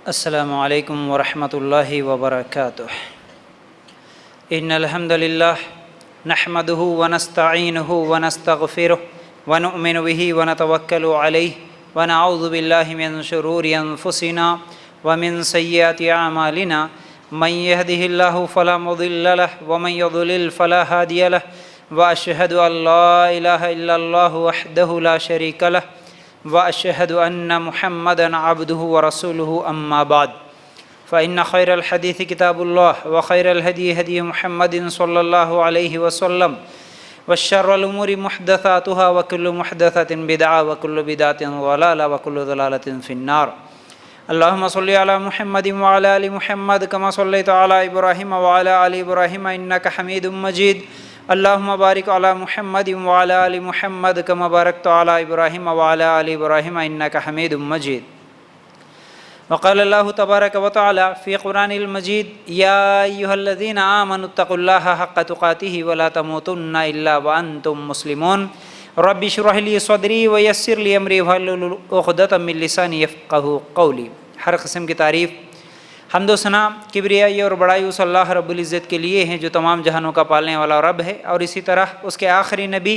السلام علیکم ورحمۃ اللہ وبرکاتہ۔ ان الحمد للہ نحمده ونستعینه ونستغفره ونؤمن به ونتوکل علیہ ونعوذ باللہ من شرور انفسنا ومن سیئات اعمالنا من يهده اللہ فلا مضل له ومن يضلل فلا هادی له واشهد ان لا الہ الا اللہ وحدہ لا شریک له واشهد ان محمدا عبده ورسوله اما بعد فان خیر الحدیث کتاب اللہ وخیر الهدی هدی محمد صلی اللہ علیہ وسلم وشر الامور محدثاتها وكل محدثة بدعة وكل بدعة ضلالة وكل ضلالة في النار۔ اللهم صل على محمد وعلى ال محمد كما صليت على ابراهيم وعلى ال ابراهيم انك حميد مجيد۔ اللهم بارك على محمد وعلى ال محمد كما باركت على ابراهيم وعلى ال ابراهيم انك حميد مجيد۔ وقال الله تبارك وتعالى في قرآن المجيد: يا ايها الذين آمنوا اتقوا الله حق تقاته ولا تموتن الا وانتم مسلمون۔ رب اشرح لي صدري ويسر لي امري واحلل عقدة من لساني يفقهوا قولي۔ ہر قسم کی تعریف، حمد و ثنا، کبریائی اور بڑائی اس اللہ رب العزت کے لیے ہیں جو تمام جہانوں کا پالنے والا رب ہے، اور اسی طرح اس کے آخری نبی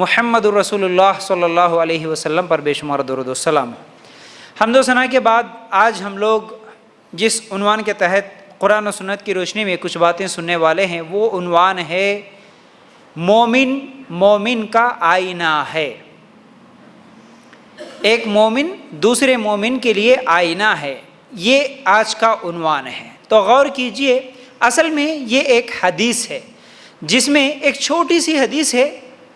محمد الرسول اللہ صلی اللہ علیہ وسلم پر بے شمار درود و سلام۔ حمد و ثنا کے بعد آج ہم لوگ جس عنوان کے تحت قرآن و سنت کی روشنی میں کچھ باتیں سننے والے ہیں وہ عنوان ہے مومن مومن کا آئینہ ہے۔ ایک مومن دوسرے مومن کے لیے آئینہ ہے، یہ آج کا عنوان ہے۔ تو غور کیجئے، اصل میں یہ ایک حدیث ہے جس میں ایک چھوٹی سی حدیث ہے۔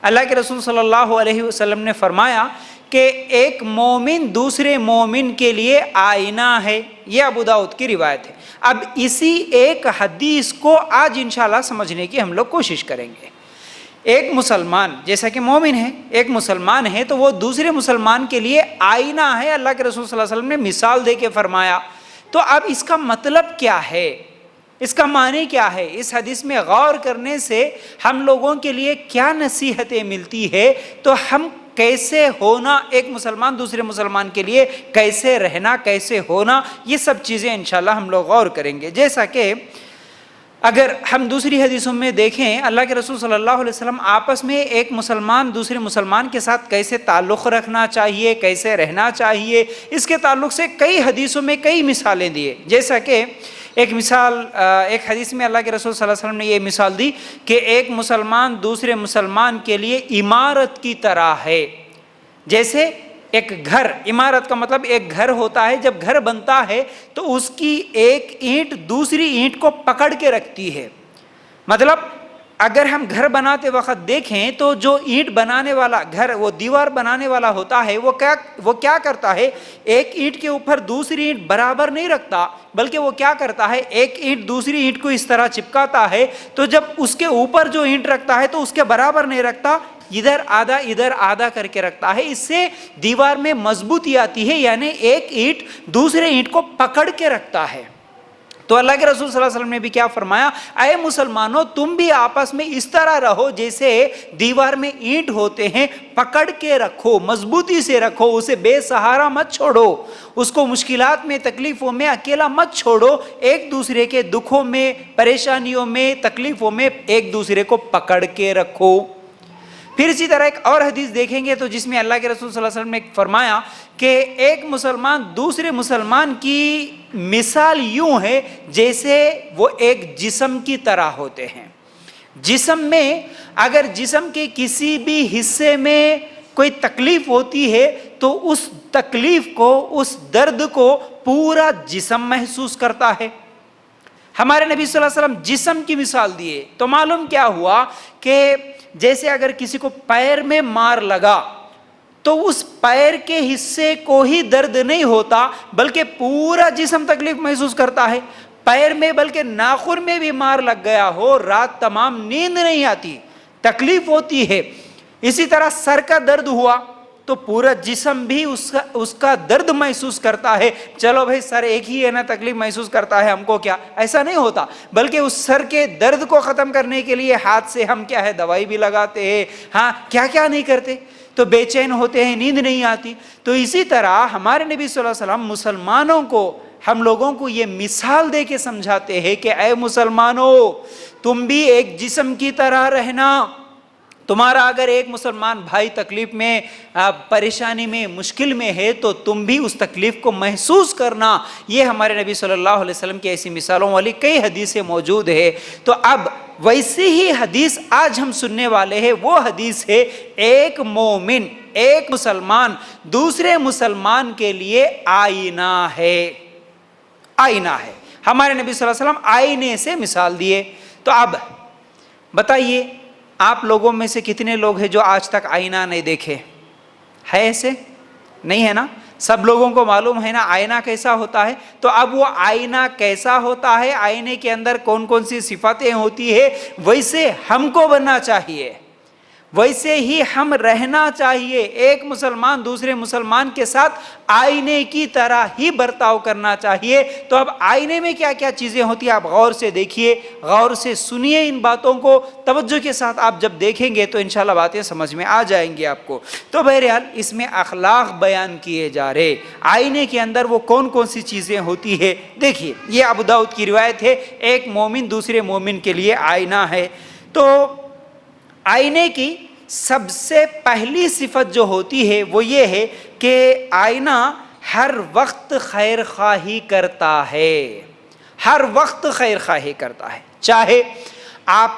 اللہ کے رسول صلی اللہ علیہ وسلم نے فرمایا کہ ایک مومن دوسرے مومن کے لیے آئینہ ہے۔ یہ ابو داؤد کی روایت ہے۔ اب اسی ایک حدیث کو آج انشاءاللہ سمجھنے کی ہم لوگ کوشش کریں گے۔ ایک مسلمان جیسا کہ مومن ہے، ایک مسلمان ہے تو وہ دوسرے مسلمان کے لیے آئینہ ہے۔ اللہ کے رسول صلی اللہ علیہ وسلم نے مثال دے کے فرمایا۔ تو اب اس کا مطلب کیا ہے، اس کا معنی کیا ہے، اس حدیث میں غور کرنے سے ہم لوگوں کے لیے کیا نصیحتیں ملتی ہے، تو ہم کیسے ہونا، ایک مسلمان دوسرے مسلمان کے لیے کیسے رہنا، کیسے ہونا، یہ سب چیزیں انشاءاللہ ہم لوگ غور کریں گے۔ جیسا کہ اگر ہم دوسری حدیثوں میں دیکھیں، اللہ کے رسول صلی اللہ علیہ وسلم آپس میں ایک مسلمان دوسرے مسلمان کے ساتھ کیسے تعلق رکھنا چاہیے، کیسے رہنا چاہیے، اس کے تعلق سے کئی حدیثوں میں کئی مثالیں دیے۔ جیسا کہ ایک حدیث میں اللہ کے رسول صلی اللہ علیہ وسلم نے یہ مثال دی کہ ایک مسلمان دوسرے مسلمان کے لیے عمارت کی طرح ہے۔ جیسے ایک گھر، عمارت کا مطلب ایک گھر ہوتا ہے، جب گھر بنتا ہے تو اس کی ایک اینٹ دوسری اینٹ کو پکڑ کے رکھتی ہے۔ مطلب اگر ہم گھر بناتے وقت دیکھیں تو جو اینٹ بنانے والا، گھر وہ دیوار بنانے والا ہوتا ہے، وہ کیا کرتا ہے، ایک اینٹ کے اوپر دوسری اینٹ برابر نہیں رکھتا، بلکہ وہ کیا کرتا ہے، ایک اینٹ دوسری اینٹ کو اس طرح چپکاتا ہے، تو جب اس کے اوپر جو اینٹ رکھتا ہے تو اس کے برابر نہیں رکھتا، ادھر آدھا کر کے رکھتا ہے۔ اس سے دیوار میں مضبوطی آتی ہے، یعنی ایک اینٹ دوسرے اینٹ کو پکڑ کے رکھتا ہے۔ تو اللہ کے رسول صلی اللہ علیہ وسلم نے بھی کیا فرمایا، اے مسلمانوں تم بھی آپس میں اس طرح رہو جیسے دیوار میں اینٹ ہوتے ہیں، پکڑ کے رکھو، مضبوطی سے رکھو، اسے بے سہارا مت چھوڑو، اس کو مشکلات میں تکلیفوں میں اکیلا مت چھوڑو، ایک دوسرے کے دکھوں میں، پریشانیوں میں، تکلیفوں میں ایک دوسرے کو پکڑ کے رکھو۔ پھر اسی طرح ایک اور حدیث دیکھیں گے تو جس میں اللہ کے رسول صلی اللہ علیہ وسلم نے فرمایا کہ ایک مسلمان دوسرے مسلمان کی مثال یوں ہے جیسے وہ ایک جسم کی طرح ہوتے ہیں۔ جسم میں اگر جسم کے کسی بھی حصے میں کوئی تکلیف ہوتی ہے تو اس تکلیف کو، اس درد کو پورا جسم محسوس کرتا ہے۔ ہمارے نبی صلی اللہ علیہ وسلم جسم کی مثال دیے تو معلوم کیا ہوا کہ جیسے اگر کسی کو پیر میں مار لگا تو اس پیر کے حصے کو ہی درد نہیں ہوتا بلکہ پورا جسم تکلیف محسوس کرتا ہے۔ پیر میں بلکہ ناخن میں بھی مار لگ گیا ہو، رات تمام نیند نہیں آتی، تکلیف ہوتی ہے۔ اسی طرح سر کا درد ہوا تو پورا جسم بھی اس کا درد محسوس کرتا ہے۔ چلو بھائی سر ایک ہی ہے نا، تکلیف محسوس کرتا ہے، ہم کو کیا، ایسا نہیں ہوتا، بلکہ اس سر کے درد کو ختم کرنے کے لیے ہاتھ سے ہم کیا ہے، دوائی بھی لگاتے ہیں، ہاں کیا کیا نہیں کرتے، تو بے چین ہوتے ہیں، نیند نہیں آتی۔ تو اسی طرح ہمارے نبی صلی اللہ علیہ وسلم مسلمانوں کو ہم لوگوں کو یہ مثال دے کے سمجھاتے ہیں کہ اے مسلمانوں، تم بھی ایک جسم کی طرح رہنا. تمہارا اگر ایک مسلمان بھائی تکلیف میں، پریشانی میں، مشکل میں ہے تو تم بھی اس تکلیف کو محسوس کرنا. یہ ہمارے نبی صلی اللہ علیہ وسلم کی ایسی مثالوں والی کئی حدیثیں موجود ہے. تو اب ویسے ہی حدیث آج ہم سننے والے ہیں، وہ حدیث ہے ایک مومن، ایک مسلمان دوسرے مسلمان کے لیے آئینہ ہے. آئینہ ہے. ہمارے نبی صلی اللہ علیہ وسلم آئینے سے مثال دیے. تو اب بتائیے، آپ لوگوں میں سے کتنے لوگ ہیں جو آج تک آئینہ نہیں دیکھے؟ ہے ایسے؟ نہیں ہے نا؟ سب لوگوں کو معلوم ہے نا آئینہ کیسا ہوتا ہے. تو اب وہ آئینہ کیسا ہوتا ہے، آئینے کے اندر کون کون سی صفاتیں ہوتی ہے، ویسے ہم کو بننا چاہیے، ویسے ہی ہم رہنا چاہیے. ایک مسلمان دوسرے مسلمان کے ساتھ آئینے کی طرح ہی برتاؤ کرنا چاہیے. تو اب آئینے میں کیا کیا چیزیں ہوتی ہیں آپ غور سے دیکھیے، غور سے سنیے ان باتوں کو. توجہ کے ساتھ آپ جب دیکھیں گے تو انشاءاللہ باتیں سمجھ میں آ جائیں گی آپ کو. تو بہرحال اس میں اخلاق بیان کیے جا رہے. آئینے کے اندر وہ کون کون سی چیزیں ہوتی ہے دیکھیے. یہ ابو داؤد کی روایت ہے، ایک مومن دوسرے مومن کے لیے آئینہ ہے. تو آئینے کی سب سے پہلی صفت جو ہوتی ہے وہ یہ ہے کہ آئینہ ہر وقت خیر خواہی کرتا ہے. ہر وقت خیر خواہی کرتا ہے. چاہے آپ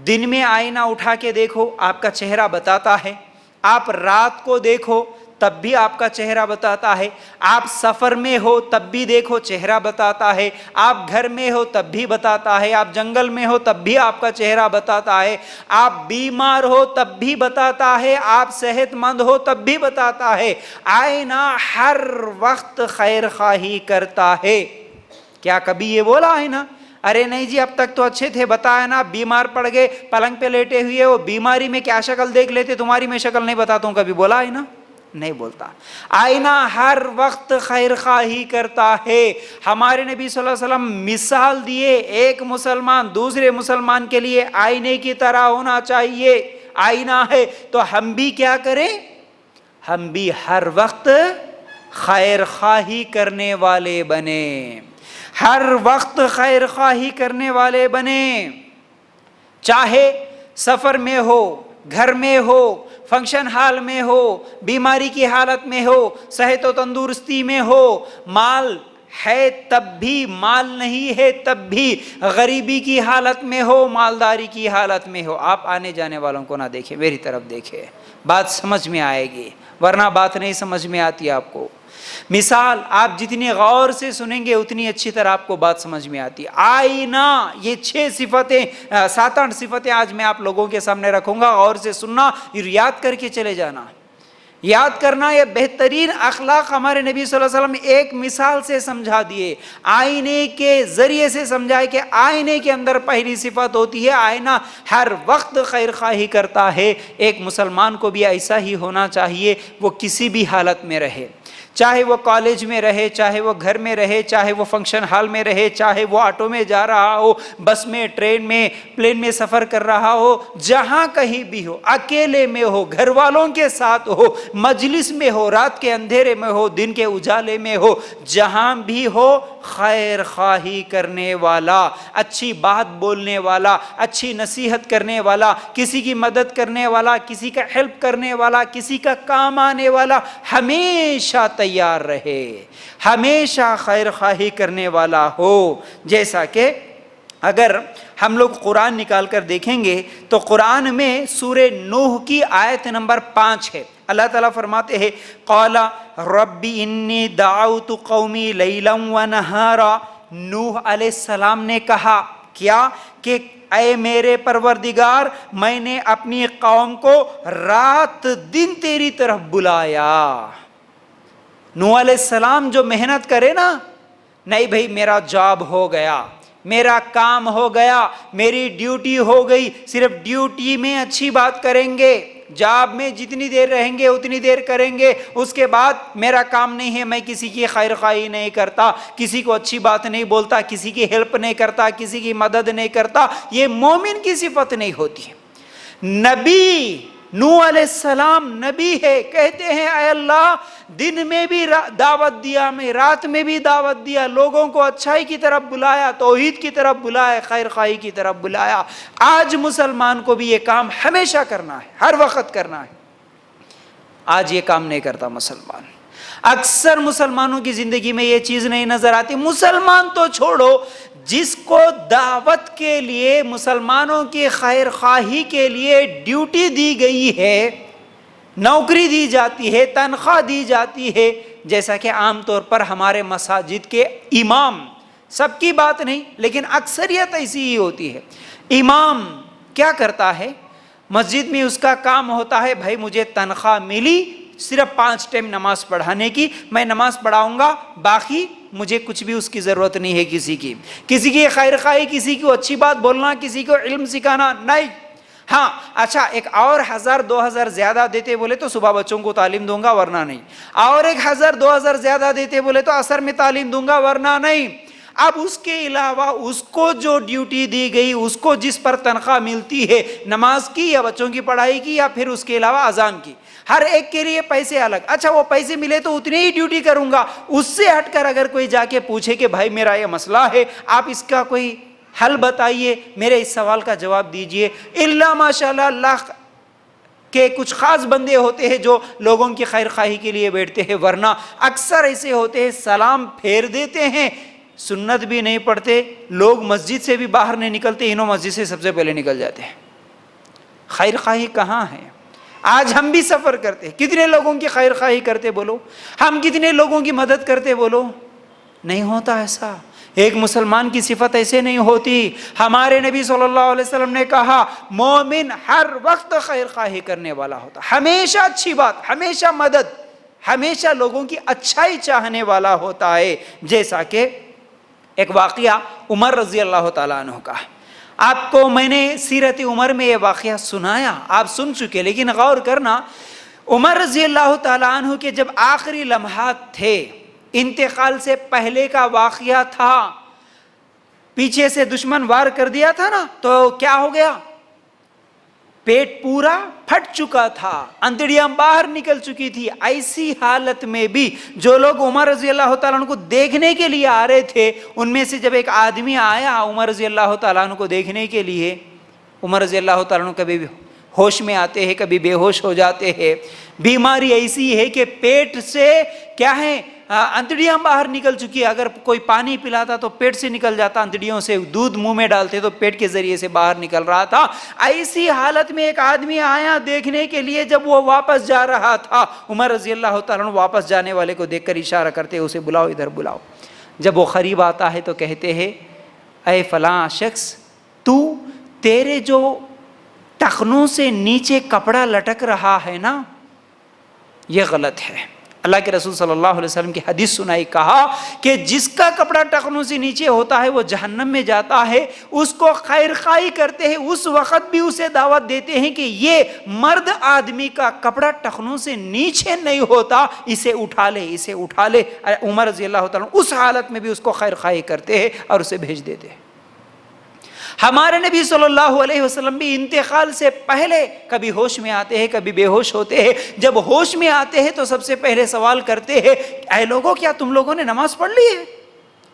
دن میں آئینہ اٹھا کے دیکھو، آپ کا چہرہ بتاتا ہے. آپ رات کو دیکھو تب بھی آپ کا چہرہ بتاتا ہے. آپ سفر میں ہو تب بھی دیکھو چہرہ بتاتا ہے. آپ گھر میں ہو تب بھی بتاتا ہے. آپ جنگل میں ہو تب بھی آپ کا چہرہ بتاتا ہے. آپ بیمار ہو تب بھی بتاتا ہے. آپ صحت مند ہو تب بھی بتاتا ہے. آئینہ ہر وقت خیر خواہی کرتا ہے. کیا کبھی یہ بولا آئینہ ارے نہیں جی اب تک تو اچھے تھے، بتایا نا بیمار پڑ گئے پلنگ پہ لیٹے ہوئے، وہ بیماری میں کیا شکل دیکھ لیتے، تمہاری میں شکل نہیں بتاتا ہوں، کبھی بولا آئینہ؟ نہیں بولتا. آئینہ ہر وقت خیر خواہی کرتا ہے. ہمارے نبی صلی اللہ علیہ وسلم مثال دیے ایک مسلمان دوسرے مسلمان کے لیے آئینے کی طرح ہونا چاہیے. آئینہ ہے تو ہم بھی کیا کریں؟ ہم بھی ہر وقت خیر خواہی کرنے والے بنے. ہر وقت خیر خواہی کرنے والے بنے. چاہے سفر میں ہو، گھر میں ہو، فنکشن ہال میں ہو، بیماری کی حالت میں ہو، صحت و تندرستی میں ہو، مال ہے تب بھی، مال نہیں ہے تب بھی، غریبی کی حالت میں ہو، مالداری کی حالت میں ہو. آپ آنے جانے والوں کو نہ دیکھیں، میری طرف دیکھیں، بات سمجھ میں آئے گی، ورنہ بات نہیں سمجھ میں آتی آپ کو. مثال آپ جتنی غور سے سنیں گے اتنی اچھی طرح آپ کو بات سمجھ میں آتی. آئینہ، یہ 6 صفتیں 7-8 صفتیں آج میں آپ لوگوں کے سامنے رکھوں گا. غور سے سننا، یاد کر کے چلے جانا. یاد کرنا، یہ بہترین اخلاق ہمارے نبی صلی اللہ علیہ وسلم ایک مثال سے سمجھا دیے، آئینے کے ذریعے سے سمجھائے کہ آئینے کے اندر پہلی صفت ہوتی ہے آئینہ ہر وقت خیر خواہی کرتا ہے. ایک مسلمان کو بھی ایسا ہی ہونا چاہیے، وہ کسی بھی حالت میں رہے، چاہے وہ کالج میں رہے، چاہے وہ گھر میں رہے، چاہے وہ فنکشن ہال میں رہے، چاہے وہ آٹو میں جا رہا ہو، بس میں، ٹرین میں، پلین میں سفر کر رہا ہو، جہاں کہیں بھی ہو، اکیلے میں ہو، گھر والوں کے ساتھ ہو، مجلس میں ہو، رات کے اندھیرے میں ہو، دن کے اجالے میں ہو، جہاں بھی ہو خیر خواہی کرنے والا، اچھی بات بولنے والا، اچھی نصیحت کرنے والا، کسی کی مدد کرنے والا، کسی کا ہیلپ کرنے والا، کسی کا کام آنے والا، ہمیشہ تیار رہے، ہمیشہ خیر خواہی کرنے والا ہو. جیسا کہ اگر ہم لوگ قرآن نکال کر دیکھیں گے تو قرآن میں سورہ نوح کی آیت نمبر 5 ہے. اللہ تعالیٰ فرماتے ہیں قال رب انی دعوت قومی لیلا ونہارا. نوح علیہ السلام نے کہا کیا کہ اے میرے پروردگار، میں نے اپنی قوم کو رات دن تیری طرف بلایا. نوح علیہ السلام جو محنت کرے نا، نہیں بھئی میرا جاب ہو گیا، میرا کام ہو گیا، میری ڈیوٹی ہو گئی، صرف ڈیوٹی میں اچھی بات کریں گے، جاب میں جتنی دیر رہیں گے اتنی دیر کریں گے، اس کے بعد میرا کام نہیں ہے، میں کسی کی خیر خواہی نہیں کرتا، کسی کو اچھی بات نہیں بولتا، کسی کی ہیلپ نہیں کرتا، کسی کی مدد نہیں کرتا. یہ مومن کی صفت نہیں ہوتی. نبی نوح علیہ السلام نبی ہے، کہتے ہیں اے اللہ دن میں بھی دعوت دیا، میں رات میں بھی دعوت دیا، لوگوں کو اچھائی کی طرف بلایا، توحید کی طرف بلایا، خیر خواہی کی طرف بلایا۔ آج مسلمان کو بھی یہ کام ہمیشہ کرنا ہے، ہر وقت کرنا ہے۔ آج یہ کام نہیں کرتا مسلمان۔ اکثر مسلمانوں کی زندگی میں یہ چیز نہیں نظر آتی۔ مسلمان تو چھوڑو، جس کو دعوت کے لیے، مسلمانوں کی خیر خواہی کے لیے ڈیوٹی دی گئی ہے، نوکری دی جاتی ہے، تنخواہ دی جاتی ہے، جیسا کہ عام طور پر ہمارے مساجد کے امام، سب کی بات نہیں لیکن اکثریت ایسی ہی ہوتی ہے، امام کیا کرتا ہے؟ مسجد میں اس کا کام ہوتا ہے، بھائی مجھے تنخواہ ملی صرف 5 ٹائم نماز پڑھانے کی، میں نماز پڑھاؤں گا، باقی مجھے کچھ بھی اس کی ضرورت نہیں ہے، کسی کی خیر خواہی، کسی کو اچھی بات بولنا، کسی کو علم سکھانا نہیں۔ ہاں اچھا، ایک اور 1000-2000 زیادہ دیتے بولے تو صبح بچوں کو تعلیم دوں گا ورنہ نہیں، اور ایک 1000-2000 زیادہ دیتے بولے تو عصر میں تعلیم دوں گا ورنہ نہیں۔ اب اس کے علاوہ اس کو جو ڈیوٹی دی گئی، اس کو جس پر تنخواہ ملتی ہے، نماز کی یا بچوں کی پڑھائی کی یا پھر اس کے علاوہ اذان کی، ہر ایک کے لیے پیسے الگ۔ اچھا وہ پیسے ملے تو اتنی ہی ڈیوٹی کروں گا، اس سے ہٹ کر اگر کوئی جا کے پوچھے کہ بھائی میرا یہ مسئلہ ہے، آپ اس کا کوئی حل بتائیے، میرے اس سوال کا جواب دیجئے، الا ماشاءاللہ اللہ کہ کچھ خاص بندے ہوتے ہیں جو لوگوں کی خیر خواہی کے لیے بیٹھتے ہیں، ورنہ اکثر ایسے ہوتے ہیں سلام پھیر دیتے ہیں، سنت بھی نہیں پڑھتے، لوگ مسجد سے بھی باہر نہیں نکلتے، انہوں مسجد سے سب سے پہلے نکل جاتے ہیں۔ خیر خواہی کہاں ہے؟ آج ہم بھی سفر کرتے، کتنے لوگوں کی خیر خواہی کرتے بولو، ہم کتنے لوگوں کی مدد کرتے بولو، نہیں ہوتا ایسا۔ ایک مسلمان کی صفت ایسے نہیں ہوتی۔ ہمارے نبی صلی اللہ علیہ وسلم نے کہا مومن ہر وقت خیر خواہی کرنے والا ہوتا، ہمیشہ اچھی بات، ہمیشہ مدد، ہمیشہ لوگوں کی اچھائی چاہنے والا ہوتا ہے۔ جیسا کہ ایک واقعہ عمر رضی اللہ تعالیٰ عنہ کا، آپ کو میں نے سیرت عمر میں یہ واقعہ سنایا، آپ سن چکے، لیکن غور کرنا، عمر رضی اللہ تعالیٰ عنہ کے جب آخری لمحات تھے، انتقال سے پہلے کا واقعہ تھا، پیچھے سے دشمن وار کر دیا تھا نا، تو کیا ہو گیا؟ پیٹ پورا پھٹ چکا تھا، انتڑیاں باہر نکل چکی تھی۔ ایسی حالت میں بھی جو لوگ عمر رضی اللہ تعالیٰ عنہ کو دیکھنے کے لیے آ رہے تھے، ان میں سے جب ایک آدمی آیا عمر رضی اللہ تعالیٰ عنہ کو دیکھنے کے لیے، عمر رضی اللہ تعالیٰ عنہ کبھی ہوش میں آتے ہیں، کبھی بے ہوش ہو جاتے ہیں، بیماری ایسی ہے کہ پیٹ سے کیا ہے، انتڑیاں باہر نکل چکی ہے، اگر کوئی پانی پلاتا تو پیٹ سے نکل جاتا، انتڑیوں سے دودھ منہ میں ڈالتے تو پیٹ کے ذریعے سے باہر نکل رہا تھا۔ ایسی حالت میں ایک آدمی آیا دیکھنے کے لیے، جب وہ واپس جا رہا تھا، عمر رضی اللہ تعالیٰ عنہ واپس جانے والے کو دیکھ کر اشارہ کرتے، اسے بلاؤ، ادھر بلاؤ۔ جب وہ قریب آتا ہے تو کہتے ہیں اے فلاں شخص، تیرے جو ٹخنوں سے نیچے کپڑا لٹک رہا ہے نا، یہ غلط ہے۔ اللہ کے رسول صلی اللہ علیہ وسلم کی حدیث سنائی، کہا کہ جس کا کپڑا ٹخنوں سے نیچے ہوتا ہے وہ جہنم میں جاتا ہے، اس کو خیر خواہی کرتے ہیں، اس وقت بھی اسے دعوت دیتے ہیں کہ یہ مرد آدمی کا کپڑا ٹخنوں سے نیچے نہیں ہوتا، اسے اٹھا لے، اسے اٹھا لے۔ عمر رضی اللہ تعالیٰ اس حالت میں بھی اس کو خیر خواہی کرتے ہیں اور اسے بھیج دیتے ہیں۔ ہمارے نبی صلی اللہ علیہ وسلم بھی انتقال سے پہلے کبھی ہوش میں آتے ہیں، کبھی بے ہوش ہوتے ہیں۔ جب ہوش میں آتے ہیں تو سب سے پہلے سوال کرتے ہیں اے لوگوں، کیا تم لوگوں نے نماز پڑھ لی ہے؟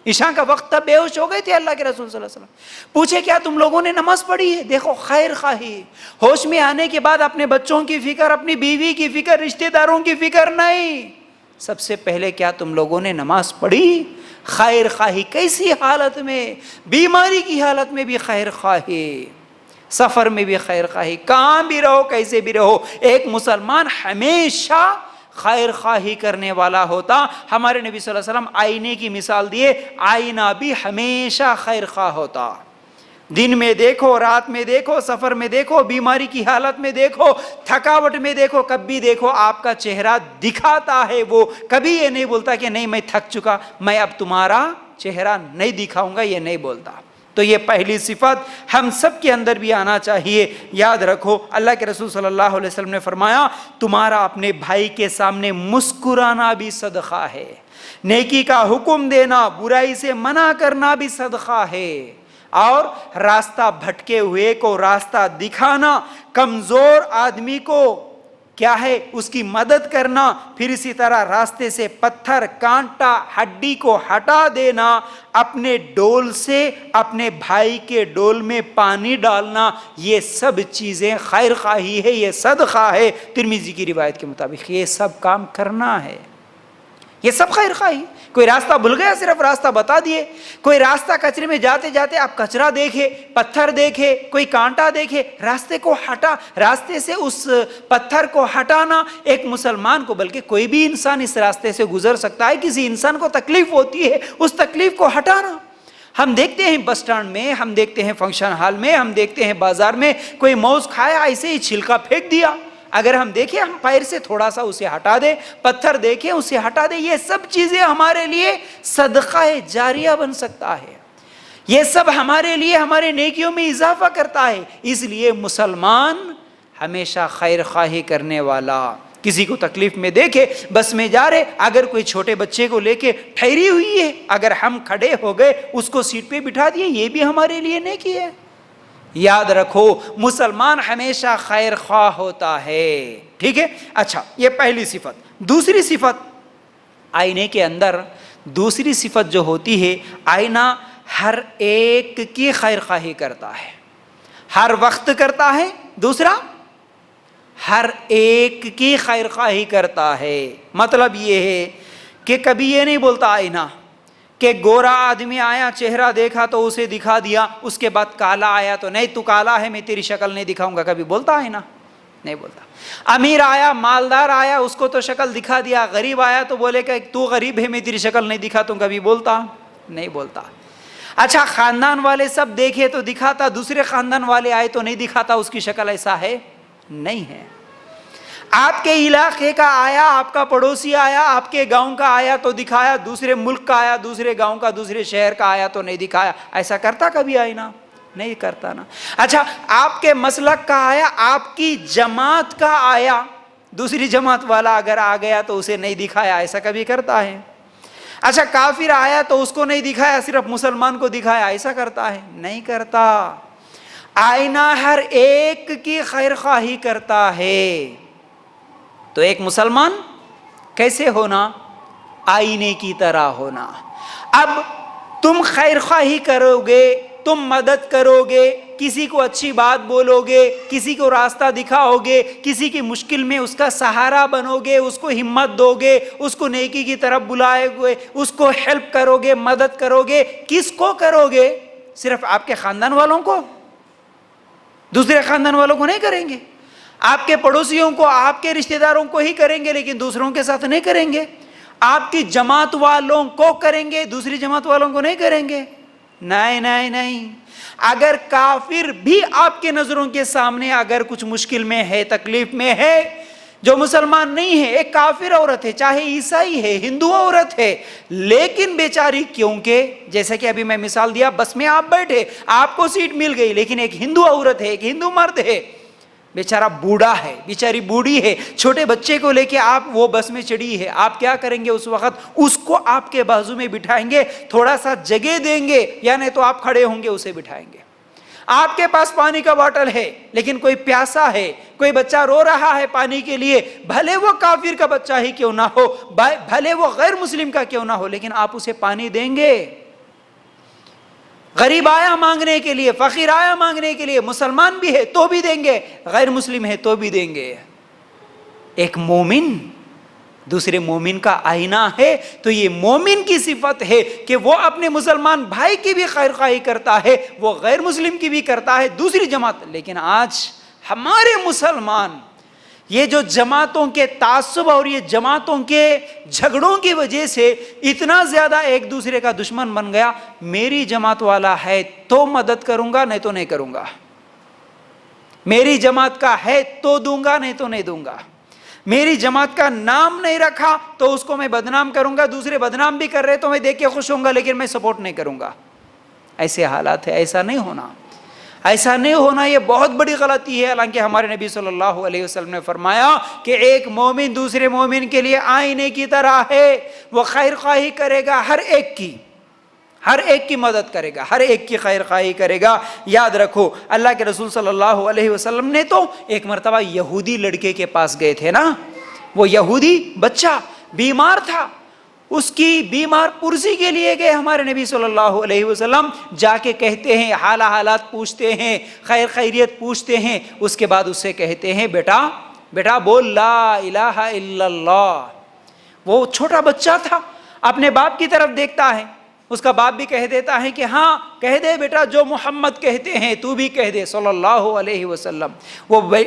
عشاء کا وقت تھا، بے ہوش ہو گئے تھے۔ اللہ کے رسول صلی اللہ علیہ وسلم پوچھے کیا تم لوگوں نے نماز پڑھی ہے؟ دیکھو خیر خواہی، ہوش میں آنے کے بعد اپنے بچوں کی فکر، اپنی بیوی کی فکر، رشتہ داروں کی فکر نہیں، سب سے پہلے کیا تم لوگوں نے نماز پڑھی؟ خیر خواہی کیسی حالت میں؟ بیماری کی حالت میں بھی خیر خواہی، سفر میں بھی خیر خواہی، کہاں بھی رہو، کیسے بھی رہو، ایک مسلمان ہمیشہ خیر خواہی کرنے والا ہوتا۔ ہمارے نبی صلی اللہ علیہ وسلم آئینے کی مثال دیے، آئینہ بھی ہمیشہ خیر خواہ ہوتا، دن میں دیکھو، رات میں دیکھو، سفر میں دیکھو، بیماری کی حالت میں دیکھو، تھکاوٹ میں دیکھو، کبھی دیکھو آپ کا چہرہ دکھاتا ہے، وہ کبھی یہ نہیں بولتا کہ نہیں میں تھک چکا، میں اب تمہارا چہرہ نہیں دکھاؤں گا، یہ نہیں بولتا۔ تو یہ پہلی صفت ہم سب کے اندر بھی آنا چاہیے۔ یاد رکھو اللہ کے رسول صلی اللہ علیہ وسلم نے فرمایا تمہارا اپنے بھائی کے سامنے مسکرانا بھی صدقہ ہے، نیکی کا حکم دینا، برائی سے منع کرنا بھی صدقہ ہے، اور راستہ بھٹکے ہوئے کو راستہ دکھانا، کمزور آدمی کو کیا ہے؟ اس کی مدد کرنا. پھر اسی طرح راستے سے پتھر، کانٹا، ہڈی کو ہٹا دینا، اپنے ڈول سے اپنے بھائی کے ڈول میں پانی ڈالنا، یہ سب چیزیں خیر خواہی ہے، یہ صدقہ ہے. ترمذی کی روایت کے مطابق یہ سب کام کرنا ہے، یہ سب خیر خواہی. کوئی راستہ بھول گیا، صرف راستہ بتا دیے. کوئی راستہ کچرے میں جاتے جاتے آپ کچرا دیکھے، پتھر دیکھے، کوئی کانٹا دیکھے، راستے کو ہٹا، راستے سے اس پتھر کو ہٹانا ایک مسلمان کو، بلکہ کوئی بھی انسان اس راستے سے گزر سکتا ہے. کسی انسان کو تکلیف ہوتی ہے، اس تکلیف کو ہٹانا. ہم دیکھتے ہیں بس اسٹینڈ میں، ہم دیکھتے ہیں فنکشن ہال میں، ہم دیکھتے ہیں بازار میں، کوئی موز کھایا ایسے ہی چھلکا پھینک دیا. اگر ہم دیکھیں، ہم پیر سے تھوڑا سا اسے ہٹا دیں، پتھر دیکھیں اسے ہٹا دیں، یہ سب چیزیں ہمارے لیے صدقہ جاریہ بن سکتا ہے. یہ سب ہمارے لیے ہمارے نیکیوں میں اضافہ کرتا ہے. اس لیے مسلمان ہمیشہ خیر خواہی کرنے والا. کسی کو تکلیف میں دیکھے، بس میں جا رہے، اگر کوئی چھوٹے بچے کو لے کے ٹھہری ہوئی ہے، اگر ہم کھڑے ہو گئے اس کو سیٹ پہ بٹھا دیے، یہ بھی ہمارے لیے نیکی ہے. یاد رکھو، مسلمان ہمیشہ خیر خواہ ہوتا ہے. ٹھیک ہے؟ اچھا، یہ پہلی صفت. دوسری صفت آئینے کے اندر، دوسری صفت جو ہوتی ہے، آئینہ ہر ایک کی خیر خواہی کرتا ہے، ہر وقت کرتا ہے. دوسرا، ہر ایک کی خیر خواہی کرتا ہے. مطلب یہ ہے کہ کبھی یہ نہیں بولتا آئینہ کہ گورا آدمی آیا، چہرہ دیکھا تو اسے دکھا دیا، اس کے بعد کالا آیا تو نہیں، تو کالا ہے میں تیری شکل نہیں دکھاؤں گا. کبھی بولتا آئینہ؟ نہیں بولتا. امیر آیا، مالدار آیا، اس کو تو شکل دکھا دیا. غریب آیا تو بولے کہ تو غریب ہے میں تیری شکل نہیں دکھاتا ہوں. کبھی بولتا؟ نہیں بولتا. اچھا، خاندان والے سب دیکھے تو دکھاتا، دوسرے خاندان والے آئے تو نہیں دکھاتا اس کی شکل. ایسا ہے؟ نہیں ہے. آپ کے علاقے کا آیا، آپ کا پڑوسی آیا، آپ کے گاؤں کا آیا تو دکھایا، دوسرے ملک کا آیا، دوسرے گاؤں کا، دوسرے شہر کا آیا تو نہیں دکھایا. ایسا کرتا کبھی آئینہ؟ نہیں کرتا نا. اچھا، آپ کے مسلک کا آیا، آپ کی جماعت کا آیا، دوسری جماعت والا اگر آ گیا تو اسے نہیں دکھایا. ایسا کبھی کرتا ہے؟ اچھا، کافر آیا تو اس کو نہیں دکھایا، صرف مسلمان کو دکھایا. ایسا کرتا ہے؟ نہیں کرتا. آئینہ ہر ایک کی خیر خواہی کرتا ہے. تو ایک مسلمان کیسے ہونا؟ آئینے کی طرح ہونا. اب تم خیر خواہی کرو گے، تم مدد کرو گے، کسی کو اچھی بات بولو گے، کسی کو راستہ دکھاؤ گے، کسی کی مشکل میں اس کا سہارا بنو گے، اس کو ہمت دو گے، اس کو نیکی کی طرف بلائے گے، اس کو ہیلپ کرو گے، مدد کرو گے. کس کو کرو گے؟ صرف آپ کے خاندان والوں کو؟ دوسرے خاندان والوں کو نہیں کریں گے. آپ کے پڑوسیوں کو، آپ کے رشتہ داروں کو ہی کریں گے، لیکن دوسروں کے ساتھ نہیں کریں گے. آپ کی جماعت والوں کو کریں گے، دوسری جماعت والوں کو نہیں کریں گے. نہیں نہیں نہیں. اگر کافر بھی آپ کے نظروں کے سامنے اگر کچھ مشکل میں ہے، تکلیف میں ہے، جو مسلمان نہیں ہے، ایک کافر عورت ہے، چاہے عیسائی ہے، ہندو عورت ہے، لیکن بیچاری، کیونکہ جیسا کہ ابھی میں مثال دیا، بس میں آپ بیٹھے، آپ کو سیٹ مل گئی، لیکن ایک ہندو عورت ہے، ایک ہندو مرد ہے، بیچارہ بوڑھا ہے، بیچاری بوڑھی ہے، چھوٹے بچے کو لے کے آپ وہ بس میں چڑھی ہے، آپ کیا کریں گے اس وقت؟ اس کو آپ کے بازو میں بٹھائیں گے، تھوڑا سا جگہ دیں گے، یا نہیں تو آپ کھڑے ہوں گے اسے بٹھائیں گے. آپ کے پاس پانی کا باٹل ہے، لیکن کوئی پیاسا ہے، کوئی بچہ رو رہا ہے پانی کے لیے، بھلے وہ کافر کا بچہ ہی کیوں نہ ہو، بھلے وہ غیر مسلم کا کیوں نہ ہو، لیکن آپ اسے پانی دیں گے. غریب آیا مانگنے کے لیے، فقیر آیا مانگنے کے لیے، مسلمان بھی ہے تو بھی دیں گے، غیر مسلم ہے تو بھی دیں گے. ایک مومن دوسرے مومن کا آئینہ ہے. تو یہ مومن کی صفت ہے کہ وہ اپنے مسلمان بھائی کی بھی خیر خواہی کرتا ہے، وہ غیر مسلم کی بھی کرتا ہے، دوسری جماعت. لیکن آج ہمارے مسلمان یہ جو جماعتوں کے تعصب اور یہ جماعتوں کے جھگڑوں کی وجہ سے اتنا زیادہ ایک دوسرے کا دشمن بن گیا. میری جماعت والا ہے تو مدد کروں گا، نہیں تو نہیں کروں گا. میری جماعت کا ہے تو دوں گا، نہیں تو نہیں دوں گا. میری جماعت کا نام نہیں رکھا تو اس کو میں بدنام کروں گا. دوسرے بدنام بھی کر رہے تو میں دیکھ کے خوش ہوں گا، لیکن میں سپورٹ نہیں کروں گا. ایسے حالات ہے. ایسا نہیں ہونا، ایسا نہیں ہونا. یہ بہت بڑی غلطی ہے. حالانکہ ہمارے نبی صلی اللہ علیہ وسلم نے فرمایا کہ ایک مومن دوسرے مومن کے لیے آئینے کی طرح ہے، وہ خیر خواہی کرے گا ہر ایک کی. ہر ایک کی مدد کرے گا، ہر ایک کی خیر خواہی کرے گا۔ یاد رکھو اللہ کے رسول صلی اللہ علیہ وسلم نے تو ایک مرتبہ یہودی لڑکے کے پاس گئے تھے نا، وہ یہودی بچہ بیمار تھا، اس کی بیمار پرسی کے لیے گئے ہمارے نبی صلی اللہ علیہ وسلم، جا کے کہتے ہیں، حالات پوچھتے ہیں، خیر خیریت پوچھتے ہیں، اس کے بعد اسے کہتے ہیں بیٹا بول لا الہ الا اللہ۔ وہ چھوٹا بچہ تھا، اپنے باپ کی طرف دیکھتا ہے، اس کا باپ بھی کہہ دیتا ہے کہ ہاں کہہ دے بیٹا، جو محمد کہتے ہیں تو بھی کہہ دے صلی اللہ علیہ وسلم۔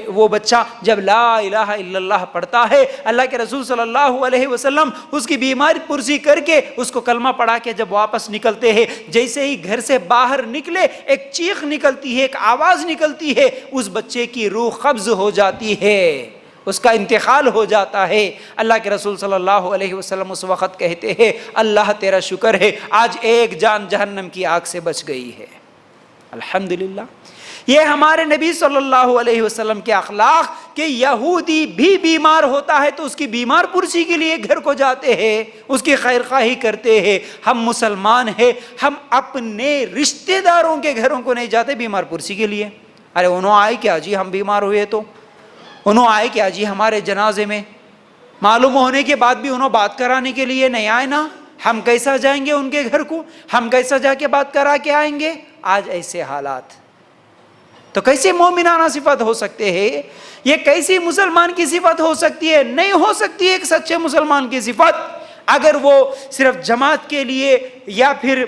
وہ بچہ جب لا الہ الا اللہ پڑھتا ہے، اللہ کے رسول صلی اللہ علیہ وسلم اس کی بیماری پرسی کر کے اس کو کلمہ پڑھا کے جب واپس نکلتے ہیں، جیسے ہی گھر سے باہر نکلے ایک چیخ نکلتی ہے، ایک آواز نکلتی ہے، اس بچے کی روح قبض ہو جاتی ہے، اس کا انتقال ہو جاتا ہے۔ اللہ کے رسول صلی اللہ علیہ وسلم اس وقت کہتے ہیں اللہ تیرا شکر ہے، آج ایک جان جہنم کی آگ سے بچ گئی ہے۔ الحمدللہ، یہ ہمارے نبی صلی اللہ علیہ وسلم کے اخلاق کہ یہودی بھی بیمار ہوتا ہے تو اس کی بیمار پرسی کے لیے گھر کو جاتے ہیں، اس کی خیر خواہی کرتے ہیں۔ ہم مسلمان ہیں، ہم اپنے رشتہ داروں کے گھروں کو نہیں جاتے بیمار پرسی کے لیے۔ ارے انہوں آئے کیا جی، ہم بیمار ہوئے تو انہوں آئے کیا جی ہمارے جنازے میں، معلوم ہونے کے بعد بھی انہوں بات کرانے کے لیے نہیں آئے نا، ہم کیسا جائیں گے ان کے گھر کو، ہم کیسا جا کے بات کرا کے آئیں گے؟ آج ایسے حالات تو کیسے مومنانہ صفت ہو سکتے ہیں؟ یہ کیسی مسلمان کی صفت ہو سکتی ہے؟ نہیں ہو سکتی ایک سچے مسلمان کی صفت۔ اگر وہ صرف جماعت کے لیے یا پھر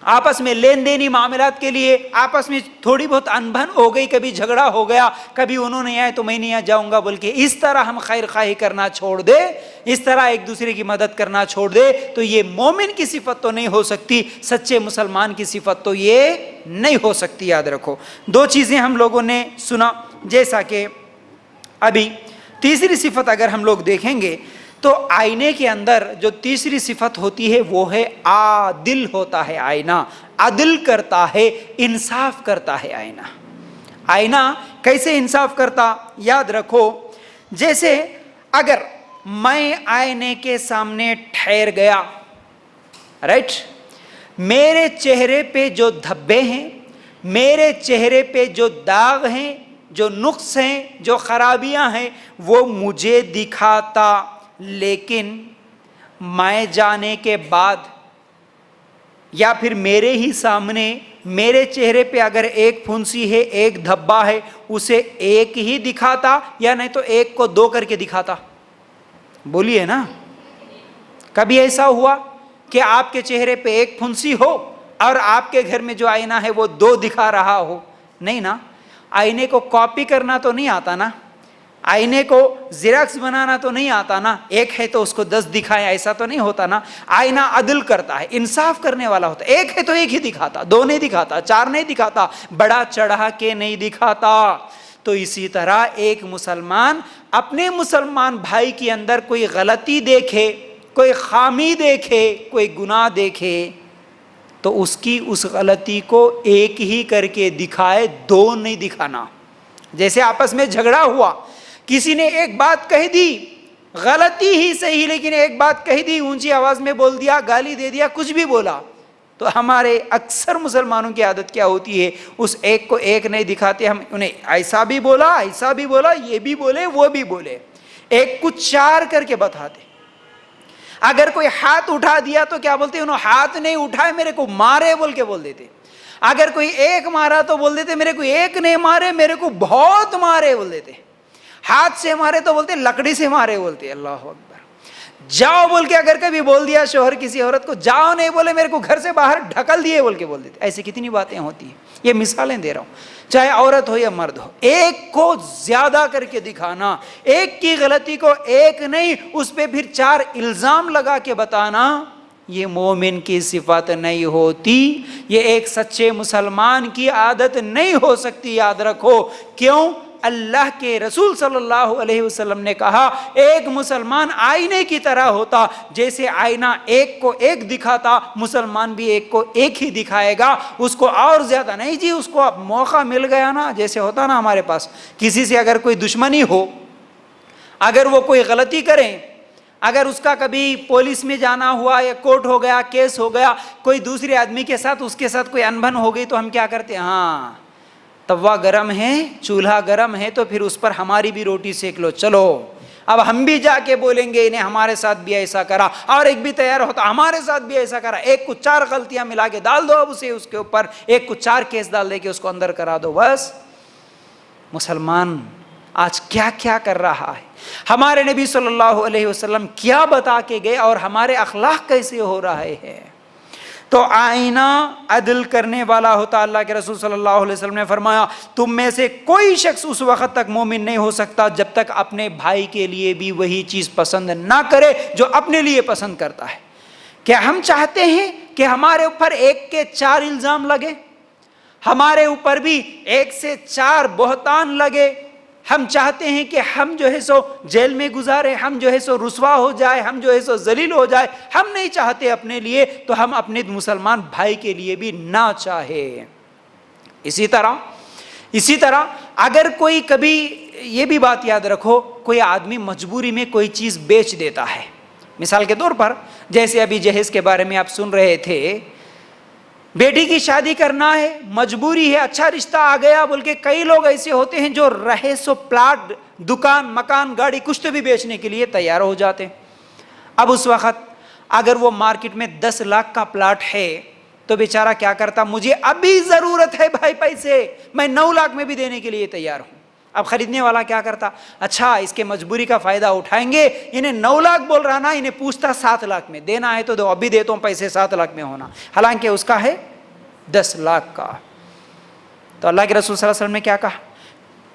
آپس میں لین دینی معاملات کے لیے آپس میں تھوڑی بہت انبن ہو گئی، کبھی جھگڑا ہو گیا، کبھی انہوں نے آئے تو میں نہیں جاؤں گا، بلکہ اس طرح ہم خیر خواہی کرنا چھوڑ دے، اس طرح ایک دوسرے کی مدد کرنا چھوڑ دے، تو یہ مومن کی صفت تو نہیں ہو سکتی، سچے مسلمان کی صفت تو یہ نہیں ہو سکتی۔ یاد رکھو دو چیزیں ہم لوگوں نے سنا، جیسا کہ ابھی تیسری صفت اگر ہم لوگ دیکھیں گے تو آئینے کے اندر جو تیسری صفت ہوتی ہے وہ ہے عادل ہوتا ہے۔ آئینہ عدل کرتا ہے، انصاف کرتا ہے۔ آئینہ کیسے انصاف کرتا؟ یاد رکھو جیسے اگر میں آئینے کے سامنے ٹھہر گیا، رائٹ، میرے چہرے پہ جو دھبے ہیں، میرے چہرے پہ جو داغ ہیں، جو نقص ہیں، جو خرابیاں ہیں، وہ مجھے دکھاتا، لیکن میں جانے کے بعد یا پھر میرے ہی سامنے میرے چہرے پہ اگر ایک پھنسی ہے، ایک دھبا ہے، اسے ایک ہی دکھاتا یا نہیں تو ایک کو دو کر کے دکھاتا؟ بولیے نا، کبھی ایسا ہوا کہ آپ کے چہرے پہ ایک پھنسی ہو اور آپ کے گھر میں جو آئینہ ہے وہ دو دکھا رہا ہو؟ نہیں نا۔ آئینے کو کاپی کرنا تو نہیں آتا نا، آئینے کو زیراکس بنانا تو نہیں آتا نا، ایک ہے تو اس کو 10 دکھائے، ایسا تو نہیں ہوتا نا۔ آئینہ عدل کرتا ہے، انصاف کرنے والا ہوتا ہے، ایک ہے تو ایک ہی دکھاتا، دو نہیں دکھاتا، چار نہیں دکھاتا، بڑا چڑھا کے نہیں دکھاتا۔ تو اسی طرح ایک مسلمان اپنے مسلمان بھائی کے اندر کوئی غلطی دیکھے، کوئی خامی دیکھے، کوئی گناہ دیکھے تو اس کی اس غلطی کو ایک ہی کر کے دکھائے، دو نہیں دکھانا۔ جیسے آپس میں جھگڑا ہوا، کسی نے ایک بات کہہ دی، غلطی ہی صحیح لیکن ایک بات کہہ دی، اونچی آواز میں بول دیا، گالی دے دیا، کچھ بھی بولا، تو ہمارے اکثر مسلمانوں کی عادت کیا ہوتی ہے؟ اس ایک کو ایک نہیں دکھاتے، ہم انہیں ایسا بھی بولا، ایسا بھی بولا، یہ بھی بولے، وہ بھی بولے، ایک کو چار کر کے بتاتے۔ اگر کوئی ہاتھ اٹھا دیا تو کیا بولتے؟ انہوں ہاتھ نہیں اٹھائے، میرے کو مارے بول کے بول دیتے۔ اگر کوئی ایک مارا تو بول دیتے میرے کو ایک نہیں مارے، میرے کو بہت مارے بول دیتے۔ ہاتھ سے مارے تو بولتے لکڑی سے مارے بولتے۔ اللہ اکبر۔ جاؤ بول کے اگر کبھی بول دیا شوہر کسی عورت کو، جاؤ نہیں بولے، میرے کو گھر سے باہر ڈھکل دیے بول کے بول دیتے۔ ایسی کتنی باتیں ہوتی ہیں، یہ مثالیں دے رہا ہوں، چاہے عورت ہو یا مرد ہو۔ ایک کو زیادہ کر کے دکھانا، ایک کی غلطی کو ایک نہیں، اس پہ پھر چار الزام لگا کے بتانا، یہ مومن کی صفت نہیں ہوتی، یہ ایک سچے مسلمان کی عادت نہیں ہو سکتی۔ یاد رکھو، کیوں؟ اللہ کے رسول صلی اللہ علیہ وسلم نے کہا ایک مسلمان آئینے کی طرح ہوتا، جیسے آئینہ ایک کو ایک دکھاتا، مسلمان بھی ایک کو ایک ہی دکھائے گا، اس کو اور زیادہ نہیں جی۔ اس کو اب موقع مل گیا نا، جیسے ہوتا نا ہمارے پاس کسی سے اگر کوئی دشمنی ہو، اگر وہ کوئی غلطی کریں، اگر اس کا کبھی پولیس میں جانا ہوا یا کورٹ ہو گیا، کیس ہو گیا، کوئی دوسرے آدمی کے ساتھ اس کے ساتھ کوئی انبن ہو گئی، تو ہم کیا کرتے ہیں؟ ہاں توا گرم ہے، چولہا گرم ہے، تو پھر اس پر ہماری بھی روٹی سیک لو، چلو اب ہم بھی جا کے بولیں گے انہیں ہمارے ساتھ بھی ایسا کرا، اور ایک بھی تیار ہوتا ہمارے ساتھ بھی ایسا کرا، ایک کو 4 غلطیاں ملا کے ڈال دو، اب اسے اس کے اوپر ایک کو 4 کیس ڈال دے کے اس کو اندر کرا دو، بس۔ مسلمان آج کیا کیا کر رہا ہے، ہمارے نبی صلی اللہ علیہ وسلم کیا بتا کے گئے، اور ہمارے اخلاق کیسے ہو رہے ہیں۔ تو آئینہ عدل کرنے والا ہوتا۔ اللہ کے رسول صلی اللہ علیہ وسلم نے فرمایا تم میں سے کوئی شخص اس وقت تک مومن نہیں ہو سکتا جب تک اپنے بھائی کے لیے بھی وہی چیز پسند نہ کرے جو اپنے لیے پسند کرتا ہے۔ کیا ہم چاہتے ہیں کہ ہمارے اوپر 1 کے 4 الزام لگے، ہمارے اوپر بھی 1 سے 4 بہتان لگے؟ ہم چاہتے ہیں کہ ہم جو ہے سو جیل میں گزارے، ہم جو ہے سو رسوا ہو جائے، ہم جو ہے سو ذلیل ہو جائے؟ ہم نہیں چاہتے اپنے لیے، تو ہم اپنے مسلمان بھائی کے لیے بھی نہ چاہے۔ اسی طرح اگر کوئی کبھی، یہ بھی بات یاد رکھو، کوئی آدمی مجبوری میں کوئی چیز بیچ دیتا ہے، مثال کے طور پر جیسے ابھی جہیز کے بارے میں آپ سن رہے تھے، بیٹی کی شادی کرنا ہے، مجبوری ہے، اچھا رشتہ آ گیا بول کے کئی لوگ ایسے ہوتے ہیں جو رہے سو پلاٹ، دکان، مکان، گاڑی کچھ تو بھی بیچنے کے لیے تیار ہو جاتے ہیں۔ اب اس وقت اگر وہ مارکیٹ میں 10 لاکھ کا پلاٹ ہے تو بیچارہ کیا کرتا؟ مجھے ابھی ضرورت ہے بھائی پیسے، میں 9 لاکھ میں بھی دینے کے لیے تیار ہوں۔ اب خریدنے والا کیا کرتا؟ اچھا اس کے مجبوری کا فائدہ اٹھائیں گے، انہیں 9 لاکھ بول رہا نا، انہیں پوچھتا 7 لاکھ میں دینا ہے تو دو، ابھی دیتا ہوں پیسے 7 لاکھ میں ہونا، حالانکہ اس کا ہے 10 لاکھ کا۔ تو اللہ کے رسول صلی اللہ علیہ وسلم نے کیا کہا؟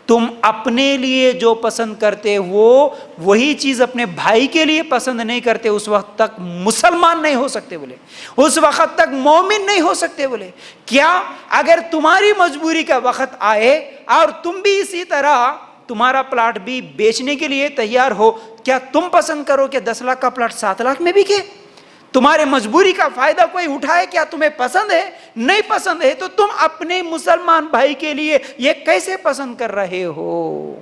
تم اپنے لیے جو پسند کرتے ہو وہی چیز اپنے بھائی کے لیے پسند نہیں کرتے، اس وقت تک مسلمان نہیں ہو سکتے بولے، اس وقت تک مومن نہیں ہو سکتے بولے۔ کیا اگر تمہاری مجبوری کا وقت آئے اور تم بھی اسی طرح تمہارا پلاٹ بھی بیچنے کے لیے تیار ہو، کیا تم پسند کرو کہ 10 لاکھ کا پلاٹ 7 لاکھ میں بکے؟ تمہارے مجبوری کا فائدہ کوئی اٹھائے؟ کیا تمہیں پسند ہے؟ نہیں پسند ہے تو تم اپنے مسلمان بھائی کے لیے یہ کیسے پسند کر رہے ہو؟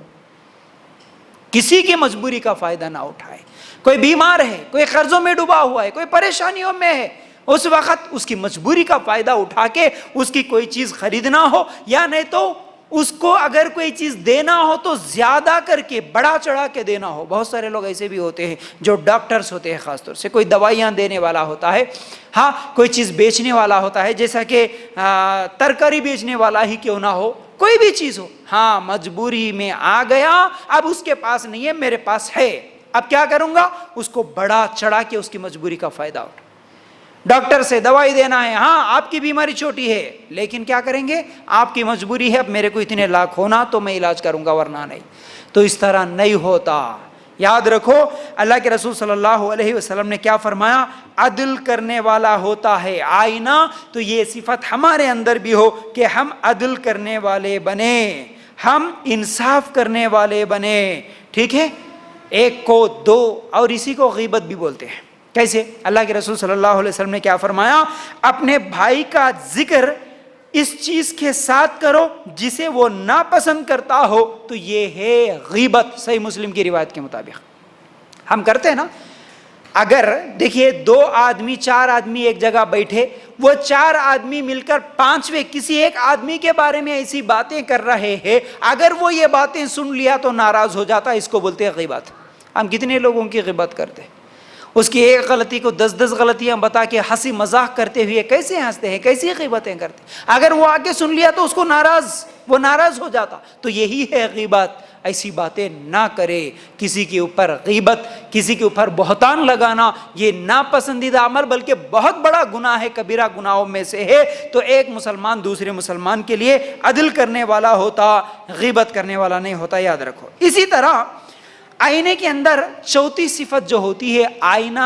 کسی کی مجبوری کا فائدہ نہ اٹھائے۔ کوئی بیمار ہے، کوئی قرضوں میں ڈوبا ہوا ہے، کوئی پریشانیوں میں ہے، اس وقت اس کی مجبوری کا فائدہ اٹھا کے اس کی کوئی چیز خریدنا ہو، یا نہیں تو اس کو اگر کوئی چیز دینا ہو تو زیادہ کر کے بڑا چڑھا کے دینا ہو۔ بہت سارے لوگ ایسے بھی ہوتے ہیں جو ڈاکٹرز ہوتے ہیں، خاص طور سے کوئی دوائیاں دینے والا ہوتا ہے، ہاں کوئی چیز بیچنے والا ہوتا ہے، جیسا کہ ترکاری بیچنے والا ہی کیوں نہ ہو، کوئی بھی چیز ہو، ہاں مجبوری میں آ گیا، اب اس کے پاس نہیں ہے میرے پاس ہے، اب کیا کروں گا؟ اس کو بڑا چڑھا کے اس کی مجبوری کا فائدہ اٹھا۔ ڈاکٹر سے دوائی دینا ہے، ہاں آپ کی بیماری چھوٹی ہے لیکن کیا کریں گے؟ آپ کی مجبوری ہے، اب میرے کو اتنے لاکھ ہونا تو میں علاج کروں گا ورنہ نہیں۔ تو اس طرح نہیں ہوتا۔ یاد رکھو اللہ کے رسول صلی اللہ علیہ وسلم نے کیا فرمایا؟ عدل کرنے والا ہوتا ہے آئینہ، تو یہ صفت ہمارے اندر بھی ہو کہ ہم عدل کرنے والے بنے، ہم انصاف کرنے والے بنے، ٹھیک ہے؟ 1 کو 2، اور اسی کو غیبت بھی بولتے ہیں۔ کیسے؟ اللہ کے رسول صلی اللہ علیہ وسلم نے کیا فرمایا؟ اپنے بھائی کا ذکر اس چیز کے ساتھ کرو جسے وہ ناپسند کرتا ہو، تو یہ ہے غیبت۔ صحیح مسلم کی روایت کے مطابق ہم کرتے ہیں نا، اگر دیکھیے 2 آدمی 4 آدمی ایک جگہ بیٹھے، وہ 4 آدمی مل کر 5ویں کسی ایک آدمی کے بارے میں ایسی باتیں کر رہے ہیں، اگر وہ یہ باتیں سن لیا تو ناراض ہو جاتا، اس کو بولتے ہیں غیبت۔ ہم کتنے لوگوں کی غیبت کرتے ہیں، اس کی ایک غلطی کو 10 غلطیاں بتا کے ہنسی مذاق کرتے ہوئے کیسے ہنستے ہیں، کیسی غیبتیں کرتے ہیں، اگر وہ آگے سن لیا تو اس کو ناراض ہو جاتا۔ تو یہی ہے غیبت، ایسی باتیں نہ کرے، کسی کے اوپر غیبت، کسی کے اوپر بہتان لگانا یہ ناپسندیدہ عمل بلکہ بہت بڑا گناہ ہے، کبیرہ گناہوں میں سے ہے۔ تو ایک مسلمان دوسرے مسلمان کے لیے عدل کرنے والا ہوتا، غیبت کرنے والا نہیں ہوتا، یاد رکھو۔ اسی طرح آئینے کے اندر 4تھی صفت جو ہوتی ہے، آئینہ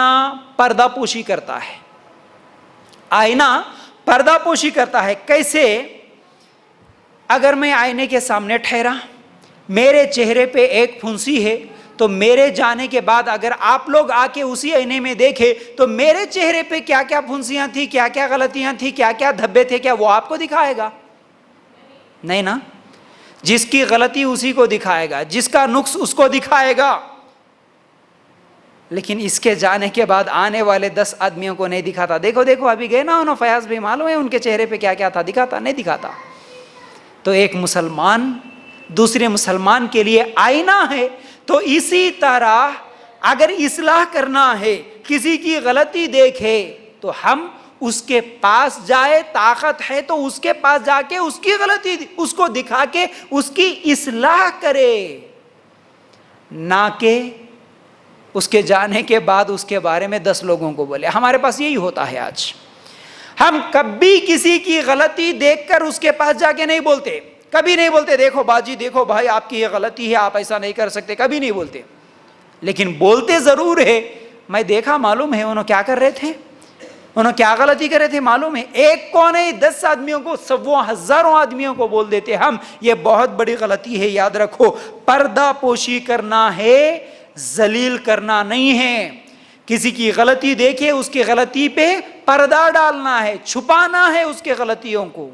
پردہ پوشی کرتا ہے۔ آئینہ پردہ پوشی کرتا ہے۔ کیسے؟ اگر میں آئینے کے سامنے ٹھہرا، میرے چہرے پہ ایک پھنسی ہے، تو میرے جانے کے بعد اگر آپ لوگ آ کے اسی آئینے میں دیکھے تو میرے چہرے پہ کیا کیا پھنسیاں تھیں، کیا کیا غلطیاں تھیں، کیا کیا دھبے تھے، کیا وہ آپ کو دکھائے گا؟ نہیں نا۔ جس کی غلطی اسی کو دکھائے گا، جس کا نقص اس کو دکھائے گا۔ لیکن اس کے جانے کے بعد آنے والے 10 آدمیوں کو نہیں دکھاتا. دیکھو دیکھو ابھی گئے نا انہوں فیاض بھی، معلوم ہے ان کے چہرے پہ کیا کیا تھا، دکھاتا نہیں دکھاتا. تو ایک مسلمان دوسرے مسلمان کے لیے آئینہ ہے. تو اسی طرح اگر اصلاح کرنا ہے، کسی کی غلطی دیکھے تو ہم اس کے پاس جائے، طاقت ہے تو اس کے پاس جا کے اس کی غلطی اس کو دکھا کے اس کی اصلاح کرے، نہ کہ اس کے جانے کے بعد اس کے بارے میں 10 لوگوں کو بولے. ہمارے پاس یہی ہوتا ہے آج. ہم کبھی کسی کی غلطی دیکھ کر اس کے پاس جا کے نہیں بولتے، کبھی نہیں بولتے دیکھو باجی دیکھو بھائی آپ کی یہ غلطی ہے، آپ ایسا نہیں کر سکتے، کبھی نہیں بولتے. لیکن بولتے ضرور ہے. میں دیکھا، معلوم ہے انہوں کیا کر رہے تھے، انہوں کیا غلطی کر رہے تھے معلوم ہے. ایک کو نہیں 10 آدمیوں کو، سووں ہزاروں آدمیوں کو بول دیتے ہم یہ بہت بڑی غلطی ہے. یاد رکھو پردہ پوشی کرنا ہے، ذلیل کرنا نہیں ہے. کسی کی غلطی دیکھے اس کی غلطی پہ پردہ ڈالنا ہے، چھپانا ہے، اس کے غلطیوں کو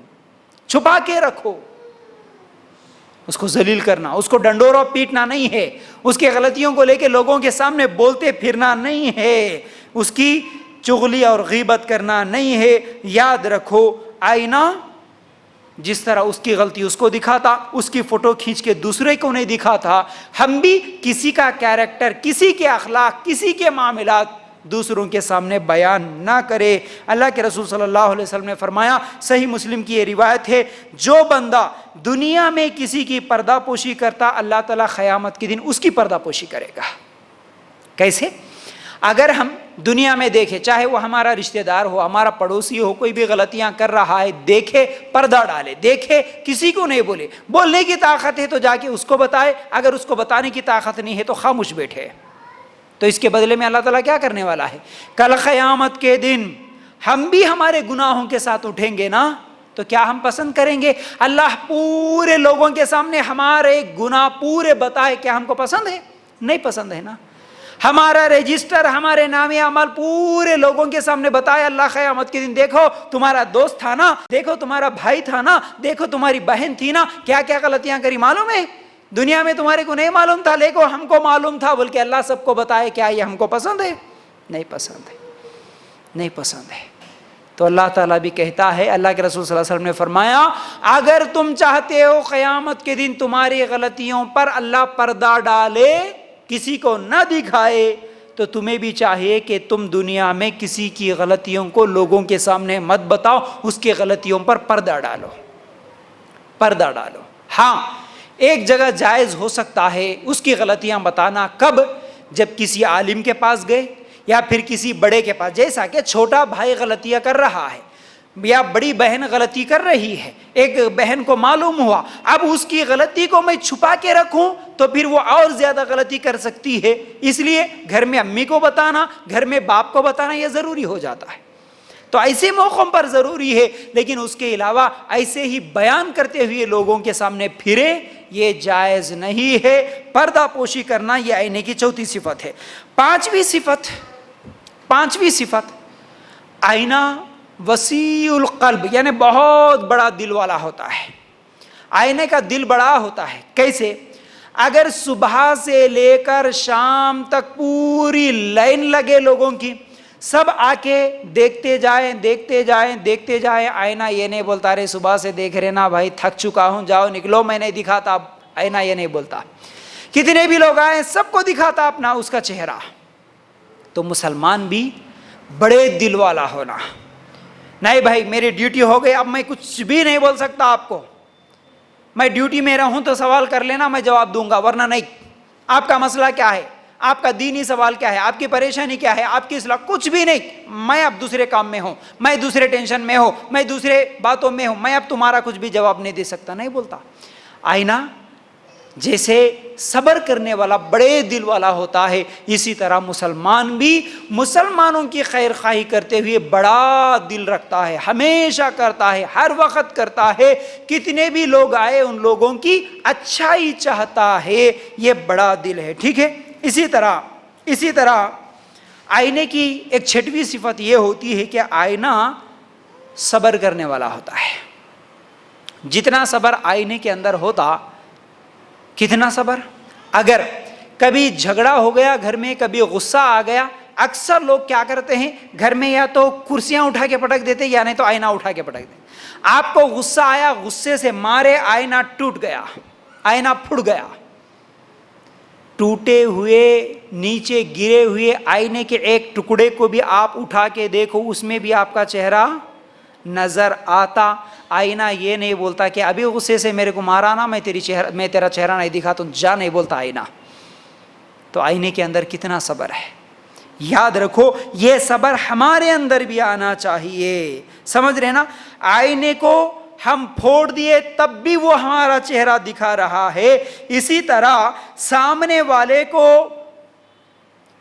چھپا کے رکھو. اس کو ذلیل کرنا، اس کو ڈنڈورا پیٹنا نہیں ہے، اس کے غلطیوں کو لے کے لوگوں کے سامنے بولتے پھرنا نہیں ہے، اس کی چغلی اور غیبت کرنا نہیں ہے. یاد رکھو آئینہ جس طرح اس کی غلطی اس کو دکھاتا، اس کی فوٹو کھینچ کے دوسرے کو نہیں دکھاتا، ہم بھی کسی کا کیریکٹر، کسی کے اخلاق، کسی کے معاملات دوسروں کے سامنے بیان نہ کرے. اللہ کے رسول صلی اللہ علیہ وسلم نے فرمایا، صحیح مسلم کی یہ روایت ہے، جو بندہ دنیا میں کسی کی پردہ پوشی کرتا اللہ تعالیٰ قیامت کے دن اس کی پردہ پوشی کرے گا. کیسے؟ اگر ہم دنیا میں دیکھیں، چاہے وہ ہمارا رشتہ دار ہو، ہمارا پڑوسی ہو، کوئی بھی غلطیاں کر رہا ہے، دیکھے پردہ ڈالے، دیکھے کسی کو نہیں بولے. بولنے کی طاقت ہے تو جا کے اس کو بتائے، اگر اس کو بتانے کی طاقت نہیں ہے تو خاموش بیٹھے. تو اس کے بدلے میں اللہ تعالیٰ کیا کرنے والا ہے؟ کل قیامت کے دن ہم بھی ہمارے گناہوں کے ساتھ اٹھیں گے نا، تو کیا ہم پسند کریں گے اللہ پورے لوگوں کے سامنے ہمارے گناہ پورے بتائے؟ کیا ہم کو پسند ہے؟ نہیں پسند ہے نا. ہمارا رجسٹر، ہمارے نام اعمال پورے لوگوں کے سامنے بتائے اللہ قیامت کے دن، دیکھو تمہارا دوست تھا نا، دیکھو تمہارا بھائی تھا نا، دیکھو تمہاری بہن تھی نا، کیا کیا غلطیاں کری معلوم ہے؟ دنیا میں تمہارے کو نہیں معلوم تھا لیکن ہم کو معلوم تھا، بلکہ اللہ سب کو بتائے. کیا یہ ہم کو پسند ہے؟ نہیں پسند ہے، نہیں پسند ہے. تو اللہ تعالیٰ بھی کہتا ہے، اللہ کے رسول صلی اللہ علیہ وسلم نے فرمایا، اگر تم چاہتے ہو قیامت کے دن تمہاری غلطیوں پر اللہ پردہ ڈالے، کسی کو نہ دکھائے، تو تمہیں بھی چاہیے کہ تم دنیا میں کسی کی غلطیوں کو لوگوں کے سامنے مت بتاؤ، اس کی غلطیوں پر پردہ ڈالو، پردہ ڈالو. ہاں ایک جگہ جائز ہو سکتا ہے اس کی غلطیاں بتانا. کب؟ جب کسی عالم کے پاس گئے یا پھر کسی بڑے کے پاس، جیسا کہ چھوٹا بھائی غلطیاں کر رہا ہے یا بڑی بہن غلطی کر رہی ہے، ایک بہن کو معلوم ہوا، اب اس کی غلطی کو میں چھپا کے رکھوں تو پھر وہ اور زیادہ غلطی کر سکتی ہے. اس لیے گھر میں امی کو بتانا، گھر میں باپ کو بتانا یہ ضروری ہو جاتا ہے. تو ایسے موقعوں پر ضروری ہے، لیکن اس کے علاوہ ایسے ہی بیان کرتے ہوئے لوگوں کے سامنے پھرے، یہ جائز نہیں ہے. پردہ پوشی کرنا یہ آئینے کی چوتھی صفت ہے. پانچویں صفت آئینہ وسیع القلب، یعنی بہت بڑا دل والا ہوتا ہے. آئینے کا دل بڑا ہوتا ہے. کیسے؟ اگر صبح سے لے کر شام تک پوری لائن لگے لوگوں کی، سب آ کے دیکھتے جائیں دیکھتے جائیں دیکھتے جائیں، آئینہ یہ نہیں بولتا رہے صبح سے دیکھ رہے نا بھائی تھک چکا ہوں جاؤ نکلو میں نہیں دکھاتا. آئینہ یہ نہیں بولتا. کتنے بھی لوگ آئے سب کو دکھاتا اپنا اس کا چہرہ. تو مسلمان بھی بڑے دل والا ہونا. نہیں بھائی میری ڈیوٹی ہو گئی، اب میں کچھ بھی نہیں بول سکتا آپ کو، میں ڈیوٹی میں رہوں تو سوال کر لینا میں جواب دوں گا، ورنہ نہیں. آپ کا مسئلہ کیا ہے، آپ کا دینی سوال کیا ہے، آپ کی پریشانی کیا ہے، آپ کی اصلاح، کچھ بھی نہیں. میں اب دوسرے کام میں ہوں، میں دوسرے ٹینشن میں ہوں، میں دوسرے باتوں میں ہوں، میں اب تمہارا کچھ بھی جواب نہیں دے سکتا. نہیں بولتا. آئینہ جیسے صبر کرنے والا بڑے دل والا ہوتا ہے، اسی طرح مسلمان بھی مسلمانوں کی خیر خواہی کرتے ہوئے بڑا دل رکھتا ہے، ہمیشہ کرتا ہے، ہر وقت کرتا ہے. کتنے بھی لوگ آئے ان لوگوں کی اچھائی چاہتا ہے، یہ بڑا دل ہے. ٹھیک ہے. اسی طرح آئینے کی ایک چھٹویں صفت یہ ہوتی ہے کہ آئینہ صبر کرنے والا ہوتا ہے. جتنا صبر آئینے کے اندر ہوتا، کتنا صبر، اگر کبھی جھگڑا ہو گیا گھر میں، کبھی غصہ آ گیا، اکثر لوگ کیا کرتے ہیں گھر میں یا تو کرسیاں اٹھا کے پٹک دیتے یا نہیں تو آئینہ اٹھا کے پٹک دیتے. آپ کو غصہ آیا، غصے سے مارے آئینہ ٹوٹ گیا، آئینہ پھٹ گیا. ٹوٹے ہوئے نیچے گرے ہوئے آئینے کے ایک ٹکڑے کو بھی آپ اٹھا کے دیکھو، اس میں بھی آپ کا چہرہ نظر آتا. آئینہ یہ نہیں بولتا کہ ابھی غصے سے میرے کو مارا نا، میں تیرا چہرہ نہیں دکھاتا ہوں، جا، نہیں بولتا آئینہ. تو آئینے کے اندر کتنا صبر ہے. یاد رکھو یہ صبر ہمارے اندر بھی آنا چاہیے. سمجھ رہے نا؟ آئینے کو ہم پھوڑ دیے تب بھی وہ ہمارا چہرہ دکھا رہا ہے. اسی طرح سامنے والے کو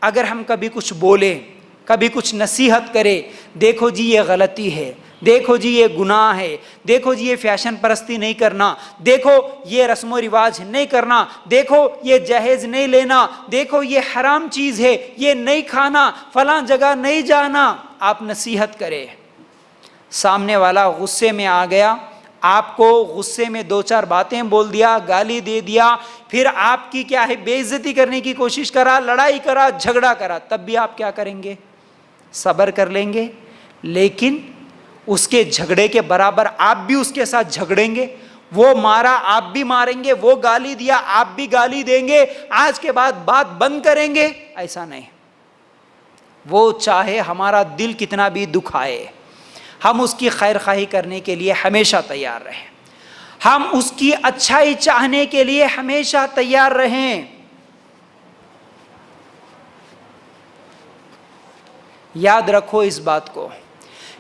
اگر ہم کبھی کچھ بولیں، کبھی کچھ نصیحت کرے، دیکھو جی یہ غلطی ہے، دیکھو جی یہ گناہ ہے، دیکھو جی یہ فیشن پرستی نہیں کرنا، دیکھو یہ رسم و رواج نہیں کرنا، دیکھو یہ جہیز نہیں لینا، دیکھو یہ حرام چیز ہے، یہ نہیں کھانا، فلاں جگہ نہیں جانا. آپ نصیحت کرے، سامنے والا غصے میں آ گیا، آپ کو غصے میں دو چار باتیں بول دیا، گالی دے دیا، پھر آپ کی کیا ہے بے عزتی کرنے کی کوشش کرا، لڑائی کرا، جھگڑا کرا، تب بھی آپ کیا کریں گے؟ صبر کر لیں گے. لیکن اس کے جھگڑے کے برابر آپ بھی اس کے ساتھ جھگڑیں گے. وہ مارا آپ بھی ماریں گے، وہ گالی دیا آپ بھی گالی دیں گے، آج کے بعد بات بند کریں گے؟ ایسا نہیں. وہ چاہے ہمارا دل کتنا بھی دکھائے، ہم اس کی خیر خواہی کرنے کے لیے ہمیشہ تیار رہیں، ہم اس کی اچھائی چاہنے کے لیے ہمیشہ تیار رہیں. یاد رکھو اس بات کو،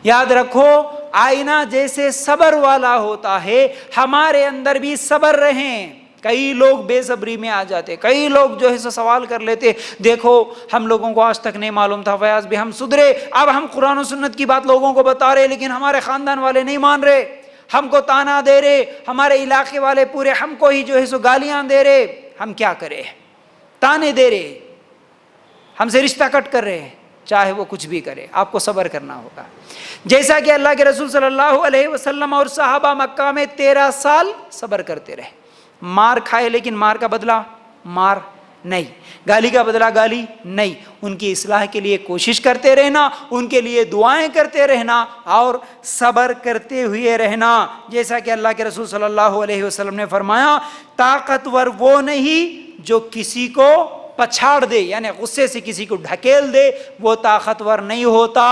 یاد رکھو آئینہ جیسے صبر والا ہوتا ہے، ہمارے اندر بھی صبر رہیں. کئی لوگ بے صبری میں آ جاتے، کئی لوگ جو ہے سوال کر لیتے، دیکھو ہم لوگوں کو آج تک نہیں معلوم تھا، فیاض بھی ہم سدھرے، اب ہم قرآن و سنت کی بات لوگوں کو بتا رہے لیکن ہمارے خاندان والے نہیں مان رہے، ہم کو تانا دے رہے، ہمارے علاقے والے پورے ہم کو ہی جو ہے گالیاں دے رہے، ہم کیا کریں؟ تانے دے رہے، ہم سے رشتہ کٹ کر رہے ہیں. چاہے وہ کچھ بھی کرے، آپ کو صبر کرنا ہوگا. جیسا کہ اللہ کے رسول صلی اللہ علیہ وسلم اور صحابہ مکہ میں 13 سال صبر کرتے رہے. مار کھائے لیکن مار کا بدلہ مار نہیں، گالی کا بدلہ گالی نہیں. ان کی اصلاح کے لیے کوشش کرتے رہنا، ان کے لیے دعائیں کرتے رہنا اور صبر کرتے ہوئے رہنا. جیسا کہ اللہ کے رسول صلی اللہ علیہ وسلم نے فرمایا، طاقتور وہ نہیں جو کسی کو پچھاڑ دے، یعنی غصے سے کسی کو ڈھکیل دے، وہ طاقتور نہیں ہوتا.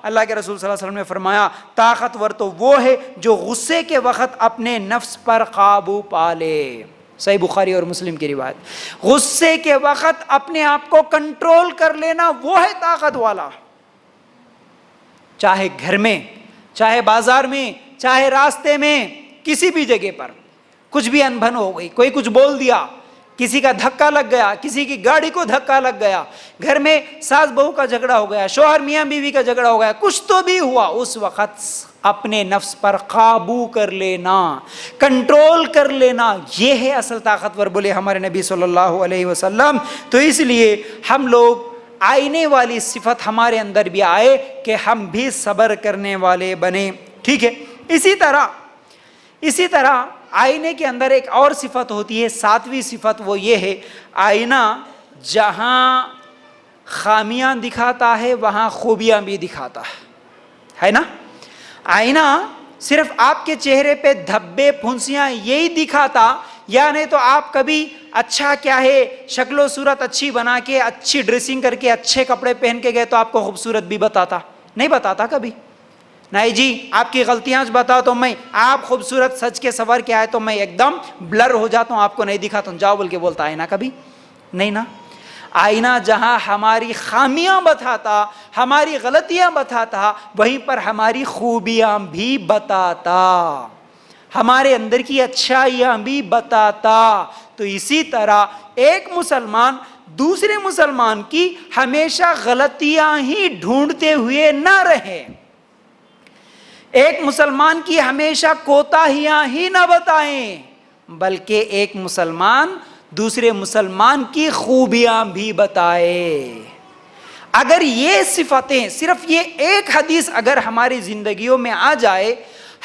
اللہ کے رسول صلی اللہ علیہ وسلم نے فرمایا، طاقتور تو وہ ہے جو غصے کے وقت اپنے نفس پر قابو پا لے. صحیح بخاری اور مسلم کی روایت. غصے کے وقت اپنے آپ کو کنٹرول کر لینا، وہ ہے طاقت والا. چاہے گھر میں، چاہے بازار میں، چاہے راستے میں، کسی بھی جگہ پر کچھ بھی انبن ہو گئی، کوئی کچھ بول دیا، کسی کا دھکا لگ گیا، کسی کی گاڑی کو دھکا لگ گیا، گھر میں ساس بہو کا جھگڑا ہو گیا، شوہر میاں بیوی کا جھگڑا ہو گیا، کچھ تو بھی ہوا، اس وقت اپنے نفس پر قابو کر لینا، کنٹرول کر لینا، یہ ہے اصل طاقتور، بولے ہمارے نبی صلی اللہ علیہ وسلم. تو اس لیے ہم لوگ آئینے والی صفت ہمارے اندر بھی آئے کہ ہم بھی صبر کرنے والے بنے. ٹھیک ہے. اسی طرح آئینے کے اندر ایک اور صفت ہوتی ہے، 7ویں صفت، وہ یہ ہے، آئینہ جہاں خامیاں دکھاتا ہے وہاں خوبیاں بھی دکھاتا ہے نا. آئینہ صرف آپ کے چہرے پہ دھبے پھنسیاں یہی دکھاتا، یا نہیں تو آپ کبھی اچھا کیا ہے شکل و صورت اچھی بنا کے، اچھی ڈریسنگ کر کے، اچھے کپڑے پہن کے گئے تو آپ کو خوبصورت بھی بتاتا؟ نہیں بتاتا کبھی. نہیں جی آپ کی غلطیاں بتاؤ تو میں، آپ خوبصورت سج کے سور کے آئے تو میں ایک دم بلر ہو جاتا ہوں، آپ کو نہیں دکھاتا ہوں، جاؤ بول کے بولتا آئینہ کبھی نہیں نا. آئینہ جہاں ہماری خامیاں بتاتا، ہماری غلطیاں بتاتا، وہیں پر ہماری خوبیاں بھی بتاتا، ہمارے اندر کی اچھائیاں بھی بتاتا. تو اسی طرح ایک مسلمان دوسرے مسلمان کی ہمیشہ غلطیاں ہی ڈھونڈتے ہوئے نہ رہے، ایک مسلمان کی ہمیشہ کوتاہیاں ہی نہ بتائیں، بلکہ ایک مسلمان دوسرے مسلمان کی خوبیاں بھی بتائے. اگر یہ صفتیں، صرف یہ ایک حدیث اگر ہماری زندگیوں میں آ جائے،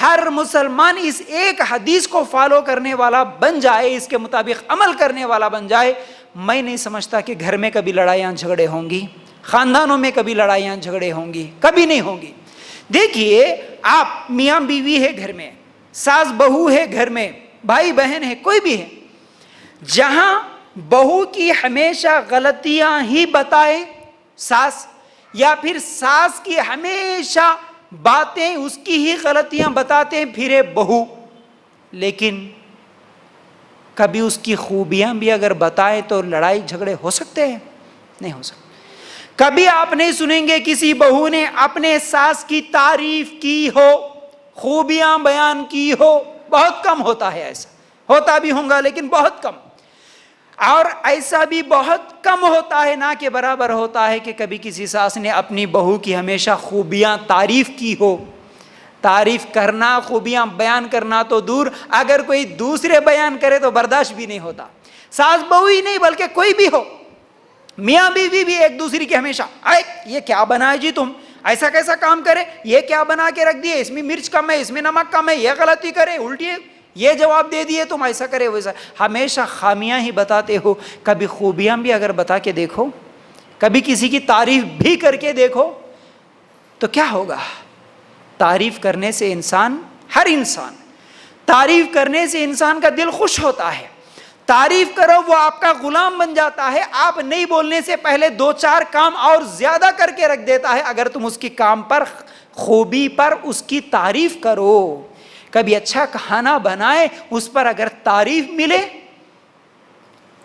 ہر مسلمان اس ایک حدیث کو فالو کرنے والا بن جائے، اس کے مطابق عمل کرنے والا بن جائے، میں نہیں سمجھتا کہ گھر میں کبھی لڑائیاں جھگڑے ہوں گی، خاندانوں میں کبھی لڑائیاں جھگڑے ہوں گی، کبھی نہیں ہوں گی۔ دیکھیے آپ میاں بیوی ہے گھر میں، ساس بہو ہے گھر میں، بھائی بہن ہے، کوئی بھی ہے، جہاں بہو کی ہمیشہ غلطیاں ہی بتائے ساس، یا پھر ساس کی ہمیشہ باتیں اس کی ہی غلطیاں بتاتے پھرے بہو، لیکن کبھی اس کی خوبیاں بھی اگر بتائے تو لڑائی جھگڑے ہو سکتے ہیں؟ نہیں ہو سکتے۔ کبھی آپ نہیں سنیں گے کسی بہو نے اپنے ساس کی تعریف کی ہو، خوبیاں بیان کی ہو، بہت کم ہوتا ہے ایسا، ہوتا بھی ہوں گا لیکن بہت کم، اور ایسا بھی بہت کم ہوتا ہے، نہ کہ برابر ہوتا ہے کہ کبھی کسی ساس نے اپنی بہو کی ہمیشہ خوبیاں تعریف کی ہو۔ تعریف کرنا، خوبیاں بیان کرنا تو دور، اگر کوئی دوسرے بیان کرے تو برداشت بھی نہیں ہوتا، ساس بہو ہی نہیں بلکہ کوئی بھی ہو، میاں بیوی بھی ایک دوسرے کی ہمیشہ یہ کیا بنائے جی تم، ایسا کیسا کام کرے، یہ کیا بنا کے رکھ دیے، اس میں مرچ کم ہے، اس میں نمک کم ہے، یہ غلطی کرے، الٹی یہ جواب دے دیے تم، ایسا کرے ویسا، ہمیشہ خامیاں ہی بتاتے ہو۔ کبھی خوبیاں بھی اگر بتا کے دیکھو، کبھی کسی کی تعریف بھی کر کے دیکھو تو کیا ہوگا؟ تعریف کرنے سے انسان، ہر انسان تعریف کرنے سے انسان کا دل خوش ہوتا ہے، تعریف کرو وہ آپ کا غلام بن جاتا ہے، آپ نہیں بولنے سے پہلے 2-4 کام اور زیادہ کر کے رکھ دیتا ہے اگر تم اس کی کام پر، خوبی پر اس کی تعریف کرو۔ کبھی اچھا کھانا بنائے، اس پر اگر تعریف ملے،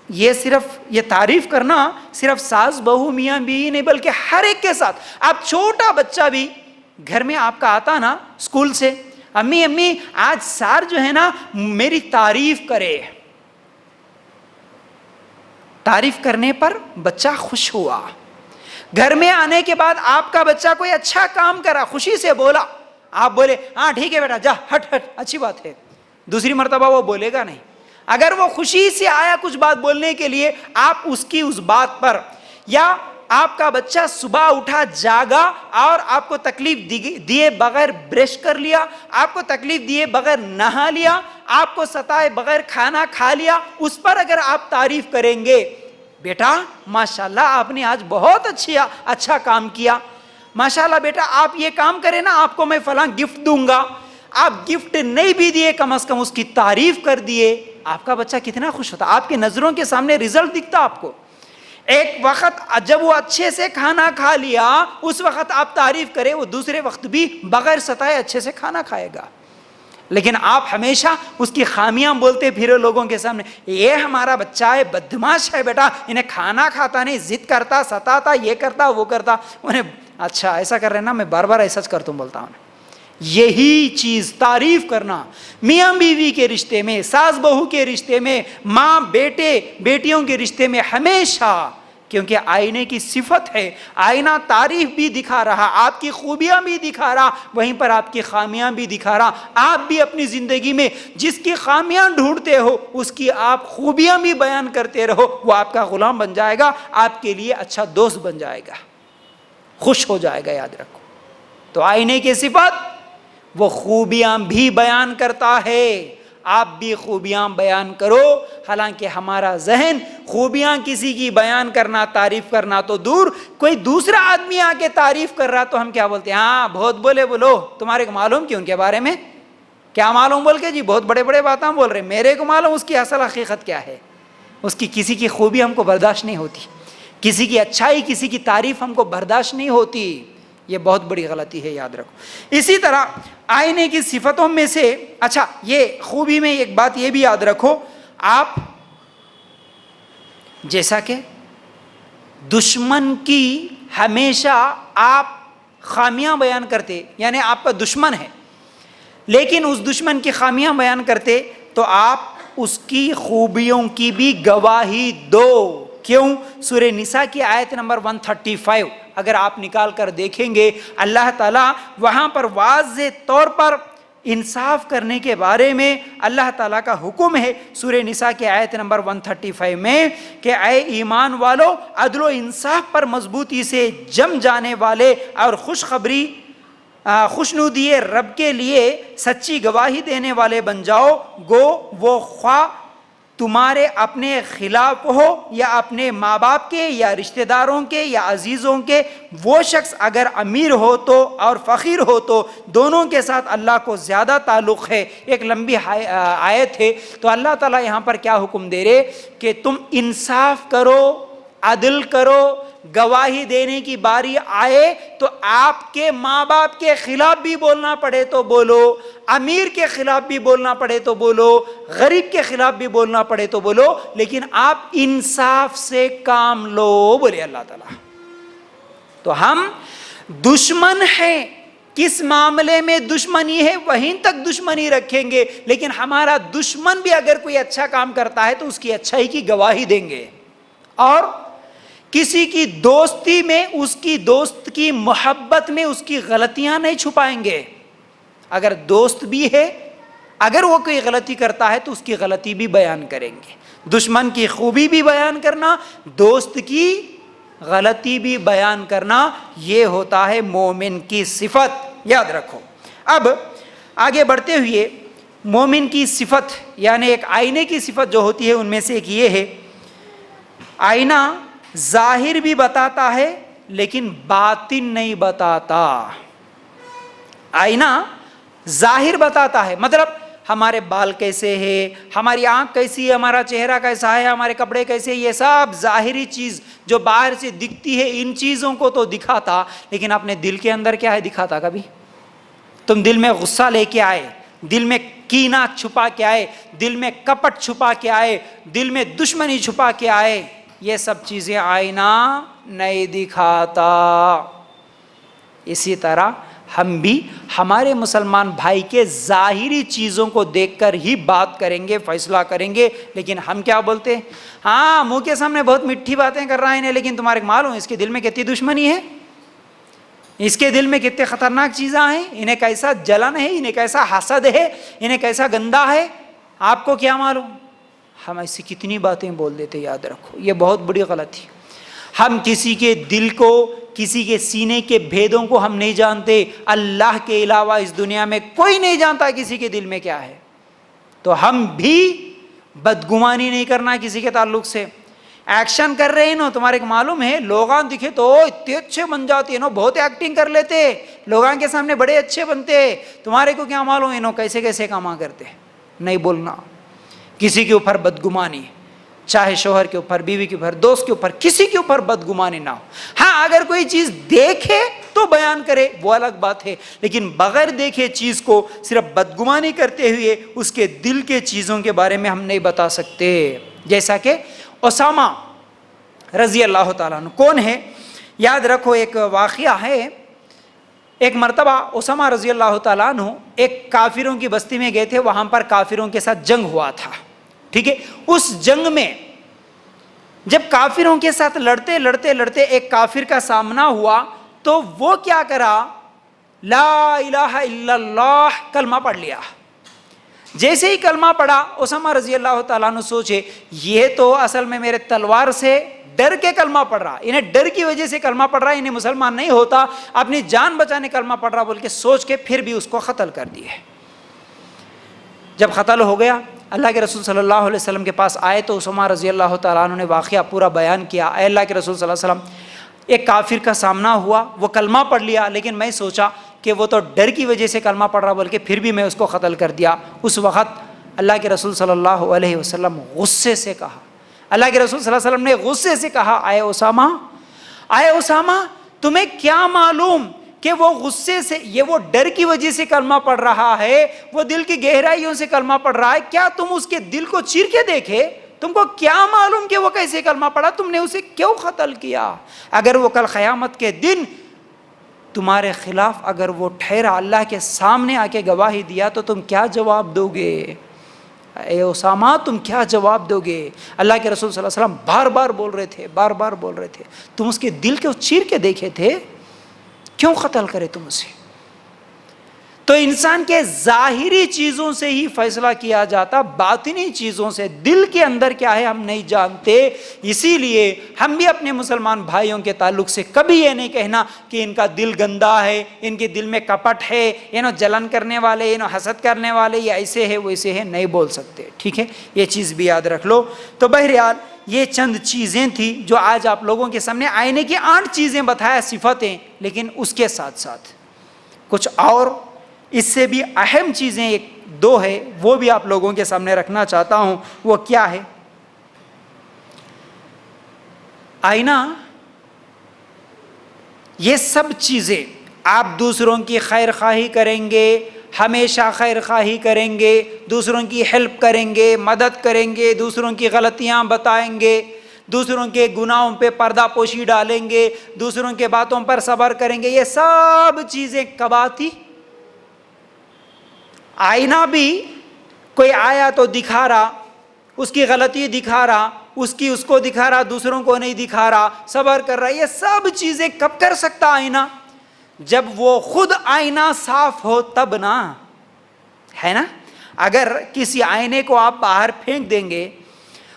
یہ تعریف کرنا صرف ساس بہو میاں بیوی نہیں بلکہ ہر ایک کے ساتھ۔ آپ چھوٹا بچہ بھی گھر میں آپ کا آتا نا اسکول سے، امی آج سار جو ہے نا میری تعریف کرے، تعریف کرنے پر بچہ خوش ہوا۔ گھر میں آنے کے بعد آپ کا بچہ کوئی اچھا کام کرا، خوشی سے بولا، آپ بولے ہاں ٹھیک ہے بیٹا جا، ہٹ اچھی بات ہے، دوسری مرتبہ وہ بولے گا نہیں۔ اگر وہ خوشی سے آیا کچھ بات بولنے کے لیے، آپ اس کی اس بات پر، یا آپ کا بچہ صبح اٹھا جاگا اور آپ کو تکلیف دیے بغیر برش کر لیا، آپ کو تکلیف دیے بغیر نہا لیا، آپ کو ستائے بغیر کھانا کھا لیا، اس پر اگر آپ تعریف کریں گے، بیٹا ماشاءاللہ آپ نے آج بہت اچھا کام کیا، ماشاءاللہ بیٹا آپ یہ کام کریں نا آپ کو میں فلاں گفٹ دوں گا، آپ گفٹ نہیں بھی دیے کم از کم اس کی تعریف کر دیے، آپ کا بچہ کتنا خوش ہوتا، آپ کی نظروں کے سامنے رزلٹ دکھتا آپ کو۔ ایک وقت جب وہ اچھے سے کھانا کھا لیا، اس وقت آپ تعریف کریں، وہ دوسرے وقت بھی بغیر ستائے اچھے سے کھانا کھائے گا۔ لیکن آپ ہمیشہ اس کی خامیاں بولتے پھرے لوگوں کے سامنے، یہ ہمارا بچہ ہے، بدماش ہے بیٹا، انہیں کھانا کھاتا نہیں، ضد کرتا، ستاتا، یہ کرتا وہ کرتا، انہیں اچھا ایسا کر رہے نا، میں بار بار ایسا کرتا ہوں بولتا ہوں۔ یہی چیز تعریف کرنا میاں بیوی کے رشتے میں، ساس بہو کے رشتے میں، ماں بیٹے بیٹیوں کے رشتے میں ہمیشہ، کیونکہ آئینے کی صفت ہے، آئینہ تعریف بھی دکھا رہا، آپ کی خوبیاں بھی دکھا رہا، وہیں پر آپ کی خامیاں بھی دکھا رہا۔ آپ بھی اپنی زندگی میں جس کی خامیاں ڈھونڈتے ہو اس کی آپ خوبیاں بھی بیان کرتے رہو، وہ آپ کا غلام بن جائے گا، آپ کے لیے اچھا دوست بن جائے گا، خوش ہو جائے گا، یاد رکھو۔ تو آئینے کی صفت وہ خوبیاں بھی بیان کرتا ہے، آپ بھی خوبیاں بیان کرو۔ حالانکہ ہمارا ذہن خوبیاں کسی کی بیان کرنا، تعریف کرنا تو دور، کوئی دوسرا آدمی آ کے تعریف کر رہا تو ہم کیا بولتے ہیں، ہاں بہت بولے، بولو تمہارے کو معلوم کیوں ان کے بارے میں، کیا معلوم بول کے جی بہت بڑے بڑے باتیں بول رہے، میرے کو معلوم اس کی اصل حقیقت کیا ہے۔ اس کی کسی کی خوبی ہم کو برداشت نہیں ہوتی، کسی کی اچھائی، کسی کی تعریف ہم کو برداشت نہیں ہوتی، یہ بہت بڑی غلطی ہے، یاد رکھو۔ اسی طرح آئینے کی صفتوں میں سے، اچھا یہ خوبی میں ایک بات یہ بھی یاد رکھو، آپ جیسا کہ دشمن کی ہمیشہ آپ خامیاں بیان کرتے، یعنی آپ کا دشمن ہے لیکن اس دشمن کی خامیاں بیان کرتے، تو آپ اس کی خوبیوں کی بھی گواہی دو۔ کیوں؟ سورہ نساء کی آیت نمبر 135 اگر آپ نکال کر دیکھیں گے، اللہ تعالیٰ وہاں پر واضح طور پر انصاف کرنے کے بارے میں اللہ تعالیٰ کا حکم ہے۔ سورہ نساء کی آیت نمبر 135 میں کہ اے ایمان والو، عدل و انصاف پر مضبوطی سے جم جانے والے اور خوشنودی رب کے لیے سچی گواہی دینے والے بن جاؤ، گو وہ خواہ تمہارے اپنے خلاف ہو یا اپنے ماں باپ کے یا رشتہ داروں کے یا عزیزوں کے، وہ شخص اگر امیر ہو تو اور فقیر ہو تو دونوں کے ساتھ اللہ کو زیادہ تعلق ہے۔ ایک لمبی آیت ہے، تو اللہ تعالیٰ یہاں پر کیا حکم دے رہے کہ تم انصاف کرو، عدل کرو، گواہی دینے کی باری آئے تو آپ کے ماں باپ کے خلاف بھی بولنا پڑے تو بولو، امیر کے خلاف بھی بولنا پڑے تو بولو، غریب کے خلاف بھی بولنا پڑے تو بولو، لیکن آپ انصاف سے کام لو، بولے اللہ تعالیٰ۔ تو ہم دشمن ہیں، کس معاملے میں دشمنی ہے وہیں تک دشمنی رکھیں گے، لیکن ہمارا دشمن بھی اگر کوئی اچھا کام کرتا ہے تو اس کی اچھائی کی گواہی دیں گے، اور کسی کی دوستی میں، اس کی دوست کی محبت میں اس کی غلطیاں نہیں چھپائیں گے۔ اگر دوست بھی ہے، اگر وہ کوئی غلطی کرتا ہے تو اس کی غلطی بھی بیان کریں گے۔ دشمن کی خوبی بھی بیان کرنا، دوست کی غلطی بھی بیان کرنا، یہ ہوتا ہے مومن کی صفت، یاد رکھو۔ اب آگے بڑھتے ہوئے مومن کی صفت، یعنی ایک آئینے کی صفت جو ہوتی ہے ان میں سے ایک یہ ہے، آئینہ ظاہر بھی بتاتا ہے لیکن باطن نہیں بتاتا۔ آئینہ ظاہر بتاتا ہے، مطلب ہمارے بال کیسے ہیں، ہماری آنکھ کیسی ہے، ہمارا چہرہ کیسا ہے، ہمارے کپڑے کیسے، یہ سب ظاہری چیز جو باہر سے دکھتی ہے، ان چیزوں کو تو دکھاتا، لیکن اپنے دل کے اندر کیا ہے دکھاتا کبھی؟ تم دل میں غصہ لے کے آئے، دل میں کینہ چھپا کے آئے، دل میں کپٹ چھپا کے آئے، دل میں دشمنی چھپا کے آئے، یہ سب چیزیں آئینہ نہیں دکھاتا۔ اسی طرح ہم بھی ہمارے مسلمان بھائی کے ظاہری چیزوں کو دیکھ کر ہی بات کریں گے، فیصلہ کریں گے، لیکن ہم کیا بولتے ہیں؟ ہاں منہ کے سامنے بہت میٹھی باتیں کر رہا ہے، لیکن تمہارے معلوم اس کے دل میں کتنی دشمنی ہے، اس کے دل میں کتنے خطرناک چیزیں ہیں، انہیں کیسا جلن ہے، انہیں کیسا حسد ہے، انہیں کیسا گندا ہے، آپ کو کیا معلوم؟ ہم ایسی کتنی باتیں بول دیتے، یاد رکھو یہ بہت بڑی غلطی۔ ہم کسی کے دل کو، کسی کے سینے کے بھیدوں کو ہم نہیں جانتے، اللہ کے علاوہ اس دنیا میں کوئی نہیں جانتا کسی کے دل میں کیا ہے، تو ہم بھی بدگمانی نہیں کرنا کسی کے تعلق سے۔ ایکشن کر رہے ہیں نا، تمہارے کو معلوم ہے لوگاں دکھے تو اتنے اچھے بن جاتے ہیں نا، بہت ایکٹنگ کر لیتے، لوگاں کے سامنے بڑے اچھے بنتے، تمہارے کو کیا معلوم ہے نا کیسے کیسے کام کرتے، نہیں بولنا۔ کسی کے اوپر بدگمانی، چاہے شوہر کے اوپر، بیوی کے اوپر، دوست کے اوپر، کسی کے اوپر بدگمانی نہ ہو۔ ہاں اگر کوئی چیز دیکھے تو بیان کرے، وہ الگ بات ہے، لیکن بغیر دیکھے چیز کو صرف بدگمانی کرتے ہوئے اس کے دل کے چیزوں کے بارے میں ہم نہیں بتا سکتے۔ جیسا کہ اسامہ رضی اللہ تعالیٰ عنہ کون ہے؟ یاد رکھو ایک واقعہ ہے، ایک مرتبہ اسامہ رضی اللہ تعالیٰ عنہ ایک کافروں کی بستی میں گئے تھے، وہاں پر کافروں کے ساتھ جنگ ہوا تھا، ٹھیک ہے۔ اس جنگ میں جب کافروں کے ساتھ لڑتے لڑتے لڑتے ایک کافر کا سامنا ہوا تو وہ کیا کرا؟ لا الہ الا اللہ کلمہ پڑھ لیا۔ جیسے ہی کلمہ پڑھا اسامہ رضی اللہ تعالیٰ عنہ سوچے یہ تو اصل میں میرے تلوار سے ڈر کے کلمہ پڑھ رہا، انہیں ڈر کی وجہ سے کلمہ پڑھ رہا، انہیں مسلمان نہیں ہوتا، اپنی جان بچانے کلمہ پڑھ رہا بول کے سوچ کے پھر بھی اس کو قتل کر دیے۔ جب قتل ہو گیا اللہ کے رسول صلی اللہ علیہ وسلم کے پاس آئے تو اسامہ رضی اللہ تعالیٰ عنہ نے واقعہ پورا بیان کیا۔ اے اللہ کے رسول صلی اللہ علیہ وسلم، ایک کافر کا سامنا ہوا، وہ کلمہ پڑھ لیا، لیکن میں سوچا کہ وہ تو ڈر کی وجہ سے کلمہ پڑھ رہا بول کے پھر بھی میں اس کو قتل کر دیا۔ اس وقت اللہ کے رسول صلی اللہ علیہ وسلم غصے سے کہا، اللہ کے رسول صلی اللہ علیہ وسلم نے غصے سے کہا، اے اسامہ تمہیں کیا معلوم کہ وہ غصے سے، یہ وہ ڈر کی وجہ سے کلمہ پڑھ رہا ہے، وہ دل کی گہرائیوں سے کلمہ پڑھ رہا ہے، کیا تم اس کے دل کو چیر کے دیکھے؟ تم کو کیا معلوم کہ وہ کیسے کلمہ پڑھا؟ تم نے اسے کیوں قتل کیا؟ اگر وہ کل قیامت کے دن تمہارے خلاف اگر وہ ٹھہرا، اللہ کے سامنے آ کے گواہی دیا تو تم کیا جواب دو گے؟ اے اسامہ تم کیا جواب دو گے؟ اللہ کے رسول صلی اللہ علیہ وسلم بار بار بول رہے تھے، تم اس کے دل کو چیر کے دیکھے تھے، کیوں قتل کرے تم اسے؟ تو انسان کے ظاہری چیزوں سے ہی فیصلہ کیا جاتا، باطنی چیزوں سے، دل کے اندر کیا ہے ہم نہیں جانتے۔ اسی لیے ہم بھی اپنے مسلمان بھائیوں کے تعلق سے کبھی یہ نہیں کہنا کہ ان کا دل گندا ہے، ان کے دل میں کپٹ ہے، جلن کرنے والے، حسد کرنے والے، یہ ایسے ہے ویسے ہے، نہیں بول سکتے، ٹھیک ہے؟ یہ چیز بھی یاد رکھ لو۔ تو بہرحال یہ چند چیزیں تھیں جو آج آپ لوگوں کے سامنے، آئینے کی 8 چیزیں بتایا، صفتیں، لیکن اس کے ساتھ ساتھ کچھ اور اس سے بھی اہم چیزیں 1-2 ہے، وہ بھی آپ لوگوں کے سامنے رکھنا چاہتا ہوں۔ وہ کیا ہے؟ آئینہ، یہ سب چیزیں آپ دوسروں کی خیر خواہی کریں گے، ہمیشہ خیر خواہی کریں گے، دوسروں کی ہیلپ کریں گے، مدد کریں گے، دوسروں کی غلطیاں بتائیں گے، دوسروں کے گناہوں پہ پردہ پوشی ڈالیں گے، دوسروں کے باتوں پر صبر کریں گے، یہ سب چیزیں کب آتی؟ آئینہ بھی کوئی آیا تو دکھا رہا، اس کی غلطی دکھا رہا، اس کو دکھا رہا، دوسروں کو نہیں دکھا رہا، صبر کر رہا، یہ سب چیزیں کب کر سکتا آئینہ؟ جب وہ خود آئینہ صاف ہو تب نا، ہے نا؟ اگر کسی آئینے کو آپ باہر پھینک دیں گے،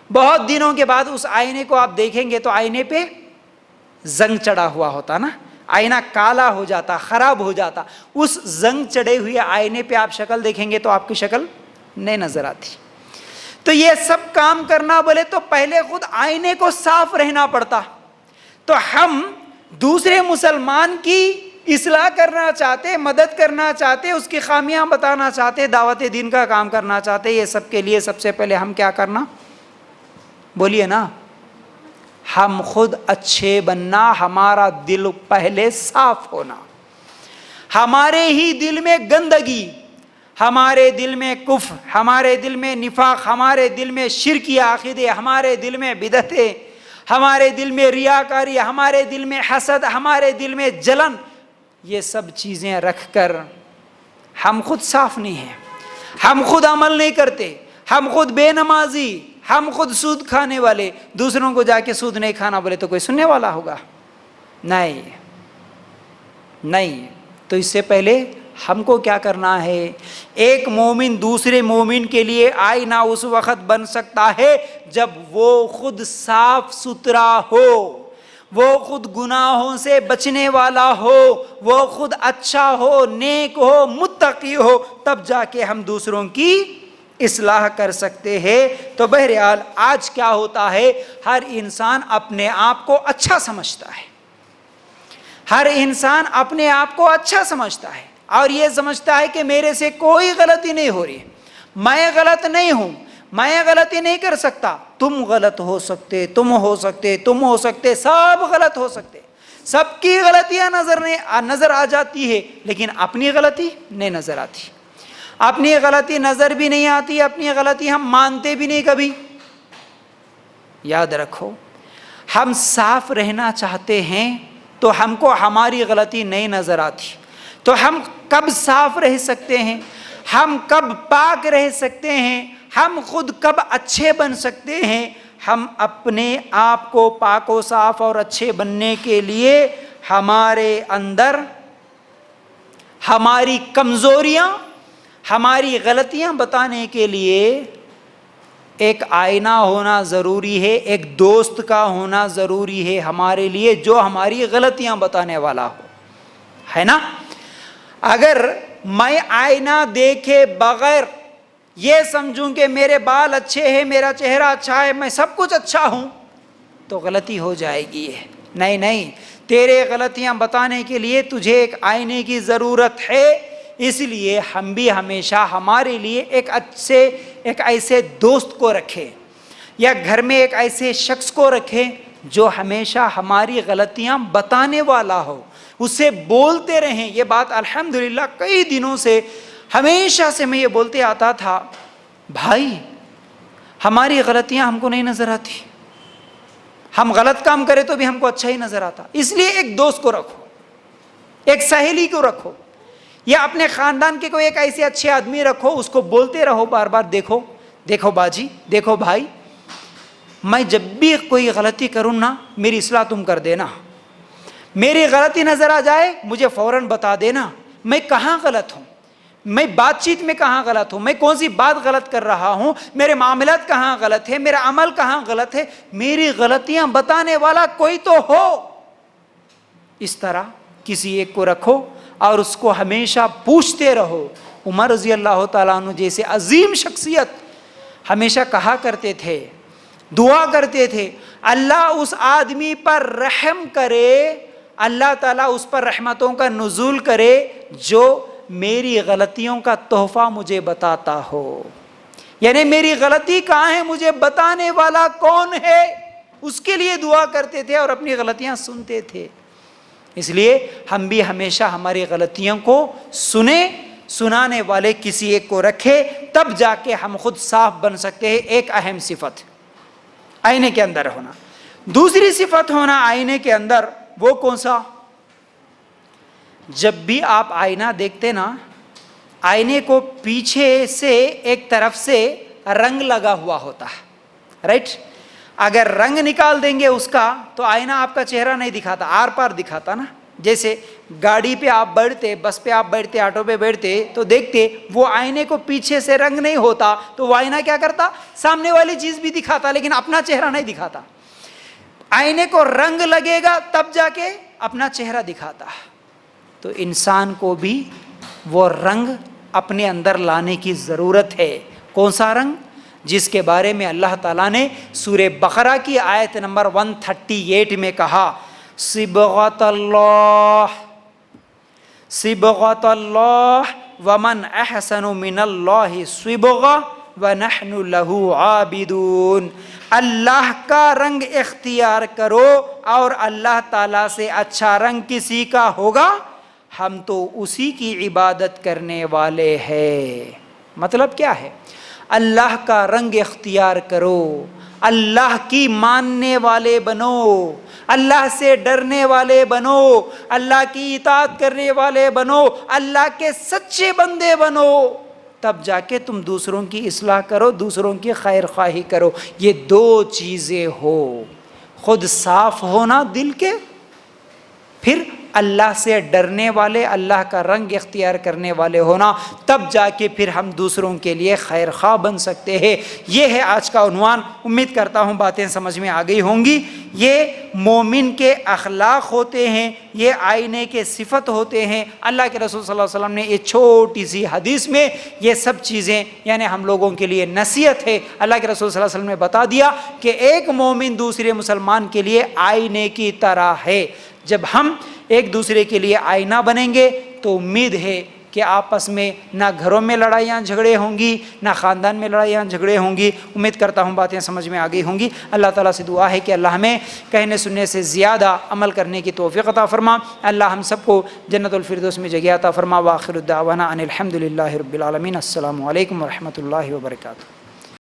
بہت دنوں کے بعد اس آئینے کو آپ دیکھیں گے تو آئینے پہ زنگ چڑھا ہوا ہوتا نا، آئینہ کالا ہو جاتا، خراب ہو جاتا، اس زنگ چڑھے ہوئے آئینے پہ آپ شکل دیکھیں گے تو آپ کی شکل نہیں نظر آتی۔ تو یہ سب کام کرنا بولے تو پہلے خود آئینے کو صاف رہنا پڑتا۔ تو ہم دوسرے مسلمان کی اصلاح کرنا چاہتے، مدد کرنا چاہتے، اس کی خامیاں بتانا چاہتے، دعوت دین کا کام کرنا چاہتے، یہ سب کے لیے سب سے پہلے ہم کیا کرنا؟ بولیے نا، ہم خود اچھے بننا، ہمارا دل پہلے صاف ہونا۔ ہمارے ہی دل میں گندگی، ہمارے دل میں کفر، ہمارے دل میں نفاق، ہمارے دل میں شرکی عقیدے، ہمارے دل میں بدعتیں، ہمارے دل میں ریاکاری، ہمارے دل میں حسد، ہمارے دل میں جلن، یہ سب چیزیں رکھ کر ہم خود صاف نہیں ہیں، ہم خود عمل نہیں کرتے، ہم خود بے نمازی، ہم خود سود کھانے والے، دوسروں کو جا کے سود نہیں کھانا بولے تو کوئی سننے والا ہوگا؟ نہیں۔ تو اس سے پہلے ہم کو کیا کرنا ہے؟ ایک مومن دوسرے مومن کے لیے آئینہ اس وقت بن سکتا ہے جب وہ خود صاف ستھرا ہو، وہ خود گناہوں سے بچنے والا ہو، وہ خود اچھا ہو، نیک ہو، متقی ہو، تب جا کے ہم دوسروں کی اصلاح کر سکتے ہیں۔ تو بہرحال آج کیا ہوتا ہے، ہر انسان اپنے آپ کو اچھا سمجھتا ہے، ہر انسان اپنے آپ کو اچھا سمجھتا ہے اور یہ سمجھتا ہے کہ میرے سے کوئی غلطی نہیں ہو رہی، میں غلط نہیں ہوں، میں غلطی نہیں کر سکتا، تم غلط ہو سکتے، تم ہو سکتے، سب غلط ہو سکتے، سب کی غلطیاں نظر آ جاتی ہے، لیکن اپنی غلطی نہیں نظر آتی، اپنی غلطی نظر بھی نہیں آتی، اپنی غلطی ہم مانتے بھی نہیں کبھی۔ یاد رکھو، ہم صاف رہنا چاہتے ہیں تو ہم کو ہماری غلطی نہیں نظر آتی، تو ہم کب صاف رہ سکتے ہیں، ہم کب پاک رہ سکتے ہیں، ہم خود کب اچھے بن سکتے ہیں؟ ہم اپنے آپ کو پاک و صاف اور اچھے بننے کے لیے ہمارے اندر ہماری کمزوریاں، ہماری غلطیاں بتانے کے لیے ایک آئینہ ہونا ضروری ہے، ایک دوست کا ہونا ضروری ہے ہمارے لیے جو ہماری غلطیاں بتانے والا ہو، ہے نا؟ اگر میں آئینہ دیکھے بغیر یہ سمجھوں کہ میرے بال اچھے ہیں، میرا چہرہ اچھا ہے، میں سب کچھ اچھا ہوں، تو غلطی ہو جائے گی۔ نہیں، تیرے غلطیاں بتانے کے لیے تجھے ایک آئینے کی ضرورت ہے، اس لیے ہم بھی ہمیشہ ہمارے لیے ایک ایسے دوست کو رکھیں یا گھر میں ایک ایسے شخص کو رکھیں جو ہمیشہ ہماری غلطیاں بتانے والا ہو، اس سے بولتے رہیں۔ یہ بات الحمدللہ کئی دنوں سے ہمیشہ سے میں یہ بولتے آتا تھا، بھائی ہماری غلطیاں ہم کو نہیں نظر آتی، ہم غلط کام کریں تو بھی ہم کو اچھا ہی نظر آتا، اس لیے ایک دوست کو رکھو، ایک سہیلی کو رکھو، یا اپنے خاندان کے کوئی ایک ایسے اچھے آدمی رکھو، اس کو بولتے رہو بار بار، دیکھو باجی، دیکھو بھائی، میں جب بھی کوئی غلطی کروں نا، میری اصلاح تم کر دینا، میری غلطی نظر آ جائے مجھے فوراً بتا دینا، میں کہاں غلط ہوں، میں بات چیت میں کہاں غلط ہوں، میں کون سی بات غلط کر رہا ہوں، میرے معاملات کہاں غلط ہے، میرا عمل کہاں غلط ہے، میری غلطیاں بتانے والا کوئی تو ہو۔ اس طرح کسی ایک کو رکھو اور اس کو ہمیشہ پوچھتے رہو۔ عمر رضی اللہ تعالیٰ عنہ جیسے عظیم شخصیت ہمیشہ کہا کرتے تھے، دعا کرتے تھے، اللہ اس آدمی پر رحم کرے، اللہ تعالیٰ اس پر رحمتوں کا نزول کرے جو میری غلطیوں کا تحفہ مجھے بتاتا ہو۔ یعنی میری غلطی کہاں ہے، مجھے بتانے والا کون ہے، اس کے لیے دعا کرتے تھے اور اپنی غلطیاں سنتے تھے۔ اس لیے ہم بھی ہمیشہ ہماری غلطیوں کو سنیں، سنانے والے کسی ایک کو رکھے، تب جا کے ہم خود صاف بن سکتے ہیں۔ ایک اہم صفت آئینے کے اندر ہونا۔ دوسری صفت ہونا آئینے کے اندر وہ کون سا؟ جب بھی آپ آئینہ دیکھتے نا، آئینے کو پیچھے سے ایک طرف سے رنگ لگا ہوا ہوتا ہے، رائٹ؟ اگر رنگ نکال دیں گے اس کا تو آئینہ آپ کا چہرہ نہیں دکھاتا، آر پار دکھاتا نا۔ جیسے گاڑی پہ آپ بیٹھتے، بس پہ آپ بیٹھتے، آٹو پہ بیٹھتے تو دیکھتے وہ آئینے کو پیچھے سے رنگ نہیں ہوتا تو وہ آئینہ کیا کرتا؟ سامنے والی چیز بھی دکھاتا لیکن اپنا چہرہ نہیں دکھاتا۔ آئینے کو رنگ لگے گا تب جا کے اپنا چہرہ دکھاتا۔ تو انسان کو بھی وہ رنگ اپنے اندر لانے کی ضرورت ہے۔ کون سا رنگ؟ جس کے بارے میں اللہ تعالیٰ نے سورہ بقرہ کی آیت نمبر 138 میں کہا، صبغۃ اللہ، صبغۃ اللہ ومن احسن من اللہ صبغہ ونحن لہ عابدون۔ اللہ کا رنگ اختیار کرو، اور اللہ تعالیٰ سے اچھا رنگ کسی کا ہوگا؟ ہم تو اسی کی عبادت کرنے والے ہیں۔ مطلب کیا ہے؟ اللہ کا رنگ اختیار کرو، اللہ کی ماننے والے بنو، اللہ سے ڈرنے والے بنو، اللہ کی اطاعت کرنے والے بنو، اللہ کے سچے بندے بنو، تب جا کے تم دوسروں کی اصلاح کرو، دوسروں کی خیر خواہی کرو۔ یہ دو چیزیں ہو، خود صاف ہونا دل کے، پھر اللہ سے ڈرنے والے، اللہ کا رنگ اختیار کرنے والے ہونا، تب جا کے پھر ہم دوسروں کے لیے خیر خواہ بن سکتے ہیں۔ یہ ہے آج کا عنوان۔ امید کرتا ہوں باتیں سمجھ میں آ گئی ہوں گی۔ یہ مومن کے اخلاق ہوتے ہیں، یہ آئینے کے صفت ہوتے ہیں۔ اللہ کے رسول صلی اللہ علیہ وسلم نے یہ چھوٹی سی حدیث میں یہ سب چیزیں یعنی ہم لوگوں کے لیے نصیحت ہے۔ اللہ کے رسول صلی اللہ علیہ وسلم نے بتا دیا کہ ایک مومن دوسرے مسلمان کے لیے آئینے کی طرح ہے۔ جب ہم ایک دوسرے کے لیے آئینہ بنیں گے تو امید ہے کہ آپس میں نہ گھروں میں لڑائیاں جھگڑے ہوں گی، نہ خاندان میں لڑائیاں جھگڑے ہوں گی۔ امید کرتا ہوں باتیں سمجھ میں آ گئی ہوں گی۔ اللہ تعالیٰ سے دعا ہے کہ اللہ ہمیں کہنے سننے سے زیادہ عمل کرنے کی توفیق عطا فرما۔ اللہ ہم سب کو جنت الفردوس میں جگہ عطا فرما۔ وآخر الدعوانا ان الحمد للہ رب العالمین۔ السلام علیکم ورحمۃ اللہ وبرکاتہ۔